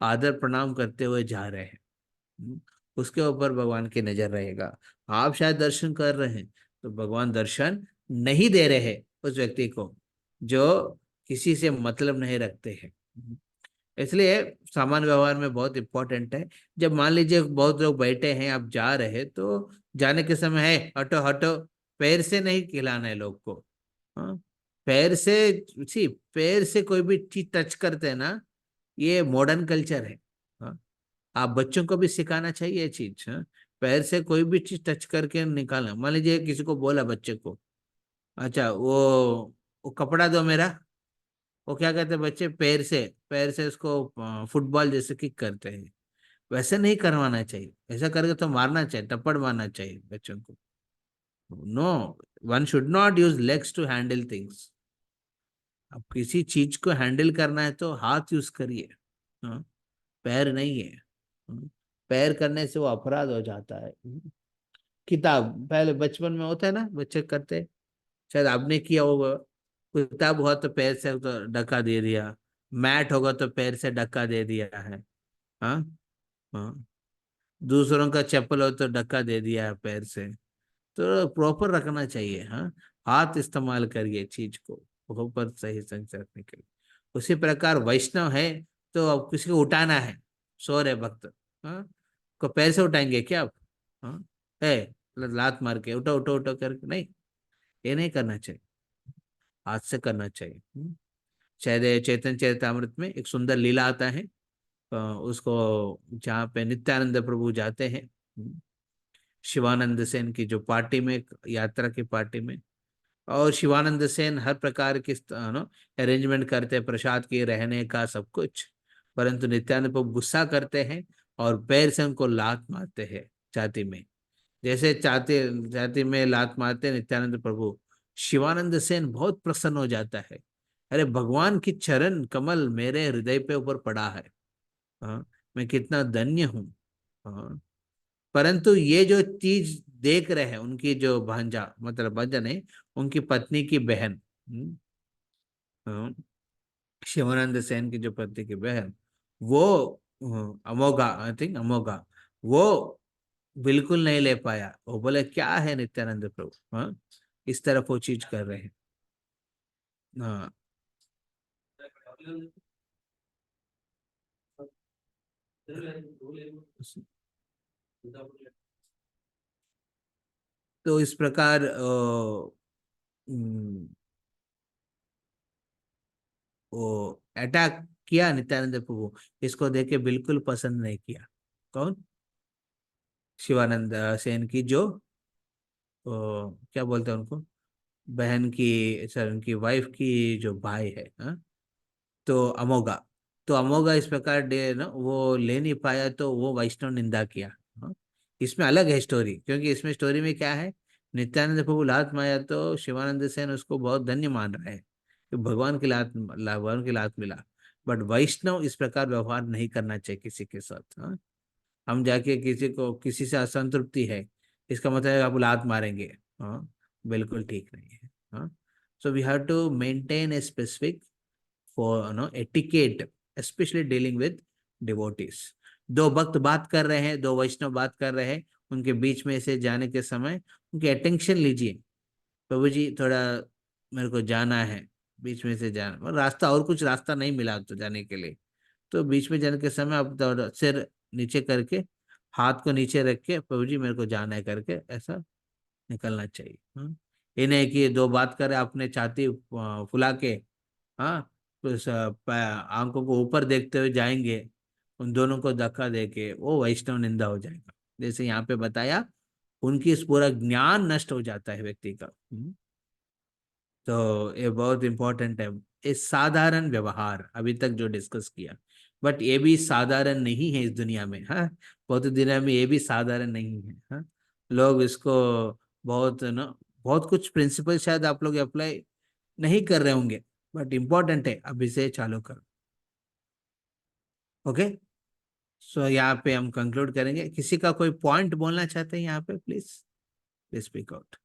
आदर प्रणाम करते हुए जा रहे हैं। हम्म, उसके ऊपर भगवान की नजर रहेगा। आप शायद दर्शन कर रहे हैं तो भगवान दर्शन नहीं दे रहे हैं उस व्यक्ति को जो किसी से मतलब नहीं रखते हैं। इसलिए सामान्य व्यवहार में बहुत इंपॉर्टेंट है। जब मान लीजिए बहुत लोग बैठे हैं, आप जा रहे हैं, तो जाने के समय है हटो हटो, पैर से नहीं खिलाना है लोग को। हाँ, पैर से, सी पैर से कोई भी चीज टच करते हैं ना, ये मॉडर्न कल्चर है। हाँ, आप बच्चों को भी सिखाना चाहिए ये चीज। हाँ, पैर से कोई भी चीज टच करके निकालना। मान लीजिए किसी को बोला बच्चे को, अच्छा वो कपड़ा दो मेरा, वो क्या कहते हैं बच्चे? पैर से उसको फुटबॉल जैसे किक करते हैं। वैसे नहीं करवाना चाहिए, ऐसा करके तो मारना चाहिए, थप्पड़ मारना चाहिए बच्चों को। No, one should not use legs to handle things. अब किसी चीज को हैंडल करना है तो हाथ यूज करिए, हाँ, पैर नहीं है। हाँ, पैर करने से वो अपराध हो जाता है। किताब पहले बचपन में होता है ना, बच्चे करते, शायद आपने किया होगा। किताब हुआ तो पैर से तो धक्का दे दिया, मैट होगा तो पैर से धक्का दे दिया है। हाँ, हाँ, दूसरों का चप्पल हो तो धक्का दे दिया है पैर से। तो प्रॉपर रखना चाहिए। हाँ, हाथ इस्तेमाल करिए चीज को ऊपर सही संग से रखने के लिए। उसी प्रकार वैष्णव है तो अब किसी को उठाना है, सो रहे भक्त, हाँ, को पैर से उठाएंगे क्या आप? हाँ, है लात मार के उठो उठो उठो करके नहीं, ये नहीं करना चाहिए, हाथ से करना चाहिए। शायद चैतन्य चरितामृत में एक सुंदर लीला आता है, उसको जहाँ पे नित्यानंद प्रभु जाते हैं शिवानंद सेन की जो पार्टी में, यात्रा की पार्टी में, और शिवानंद सेन हर प्रकार की अरेंजमेंट करते हैं, प्रसाद की, रहने का, सब कुछ। परंतु नित्यानंद प्रभु गुस्सा करते हैं और पैर से उनको लात मारते हैं छाती में। जैसे छाती छाती में लात मारते हैं नित्यानंद प्रभु, शिवानंद सेन बहुत प्रसन्न हो जाता है। अरे भगवान की चरण कमल मेरे हृदय पे ऊपर पड़ा है, हाँ, मैं कितना धन्य हूँ। हाँ, परंतु ये जो चीज देख रहे हैं, उनकी जो भांजा, मतलब भांजा नहीं, उनकी पत्नी की बहन, हाँ, शिवानंद सेन की जो पत्नी की बहन, वो अमोघा, आई थिंक अमोघा, वो बिल्कुल नहीं ले पाया। वो बोले क्या है नित्यानंद प्रभु, हाँ, इस तरफ वो चीज कर रहे हैं। हाँ, तो इस प्रकार वो अटैक किया नित्यानंद प्रभु, इसको देख के बिल्कुल पसंद नहीं किया। कौन? शिवानंद सेन की जो क्या बोलते हैं उनको, बहन की, सर उनकी वाइफ की जो भाई है, हाँ? तो अमोघा, तो अमोघा इस प्रकार डे ना वो ले नहीं पाया, तो वो वैष्णव निंदा किया। हाँ? इसमें अलग है स्टोरी, क्योंकि इसमें स्टोरी में क्या है, नित्यानंद प्रभु लात माया तो शिवानंद सेन उसको बहुत धन्य मान रहे हैं कि भगवान की लात मिला। बट वैष्णव इस प्रकार व्यवहार नहीं करना चाहिए किसी के साथ। हाँ? हम जाके किसी को, किसी से असंतृप्ति है, इसका मतलब है आप लात मारेंगे, हाँ, बिल्कुल ठीक नहीं है। हाँ, so we have to maintain a specific for etiquette, specially dealing with devotees. दो भक्त बात कर रहे हैं, दो वैष्णव बात कर रहे हैं, उनके बीच में से जाने के समय उनकी अटेंशन लीजिए। प्रभु जी थोड़ा मेरे को जाना है, बीच में से जाना, रास्ता और कुछ रास्ता नहीं मिला तो जाने के लिए, तो बीच में जाने के समय आप सिर नीचे करके, हाथ को नीचे रख के, प्रभु जी मेरे को जाना है करके ऐसा निकलना चाहिए। ये नहीं कि दो बात करे आपने छाती फुला के, हाँ, तो आंखों को ऊपर देखते हुए जाएंगे, उन दोनों को धक्का दे के, वो वैष्णव निंदा हो जाएगा। जैसे यहाँ पे बताया, उनकी इस पूरा ज्ञान नष्ट हो जाता है व्यक्ति का। तो ये बहुत इंपॉर्टेंट है, ये साधारण व्यवहार अभी तक जो डिस्कस किया, बट ये भी साधारण नहीं है इस दुनिया में। हाँ, बहुत दुनिया में ये भी साधारण नहीं है। हाँ, लोग इसको बहुत ना, बहुत कुछ प्रिंसिपल शायद आप लोग अप्लाई नहीं कर रहे होंगे, बट इम्पोर्टेंट है, अभी से चालू करो। ओके, सो यहाँ पे हम कंक्लूड करेंगे। किसी का कोई पॉइंट बोलना चाहते हैं यहाँ पे, प्लीज प्लीज स्पीक आउट।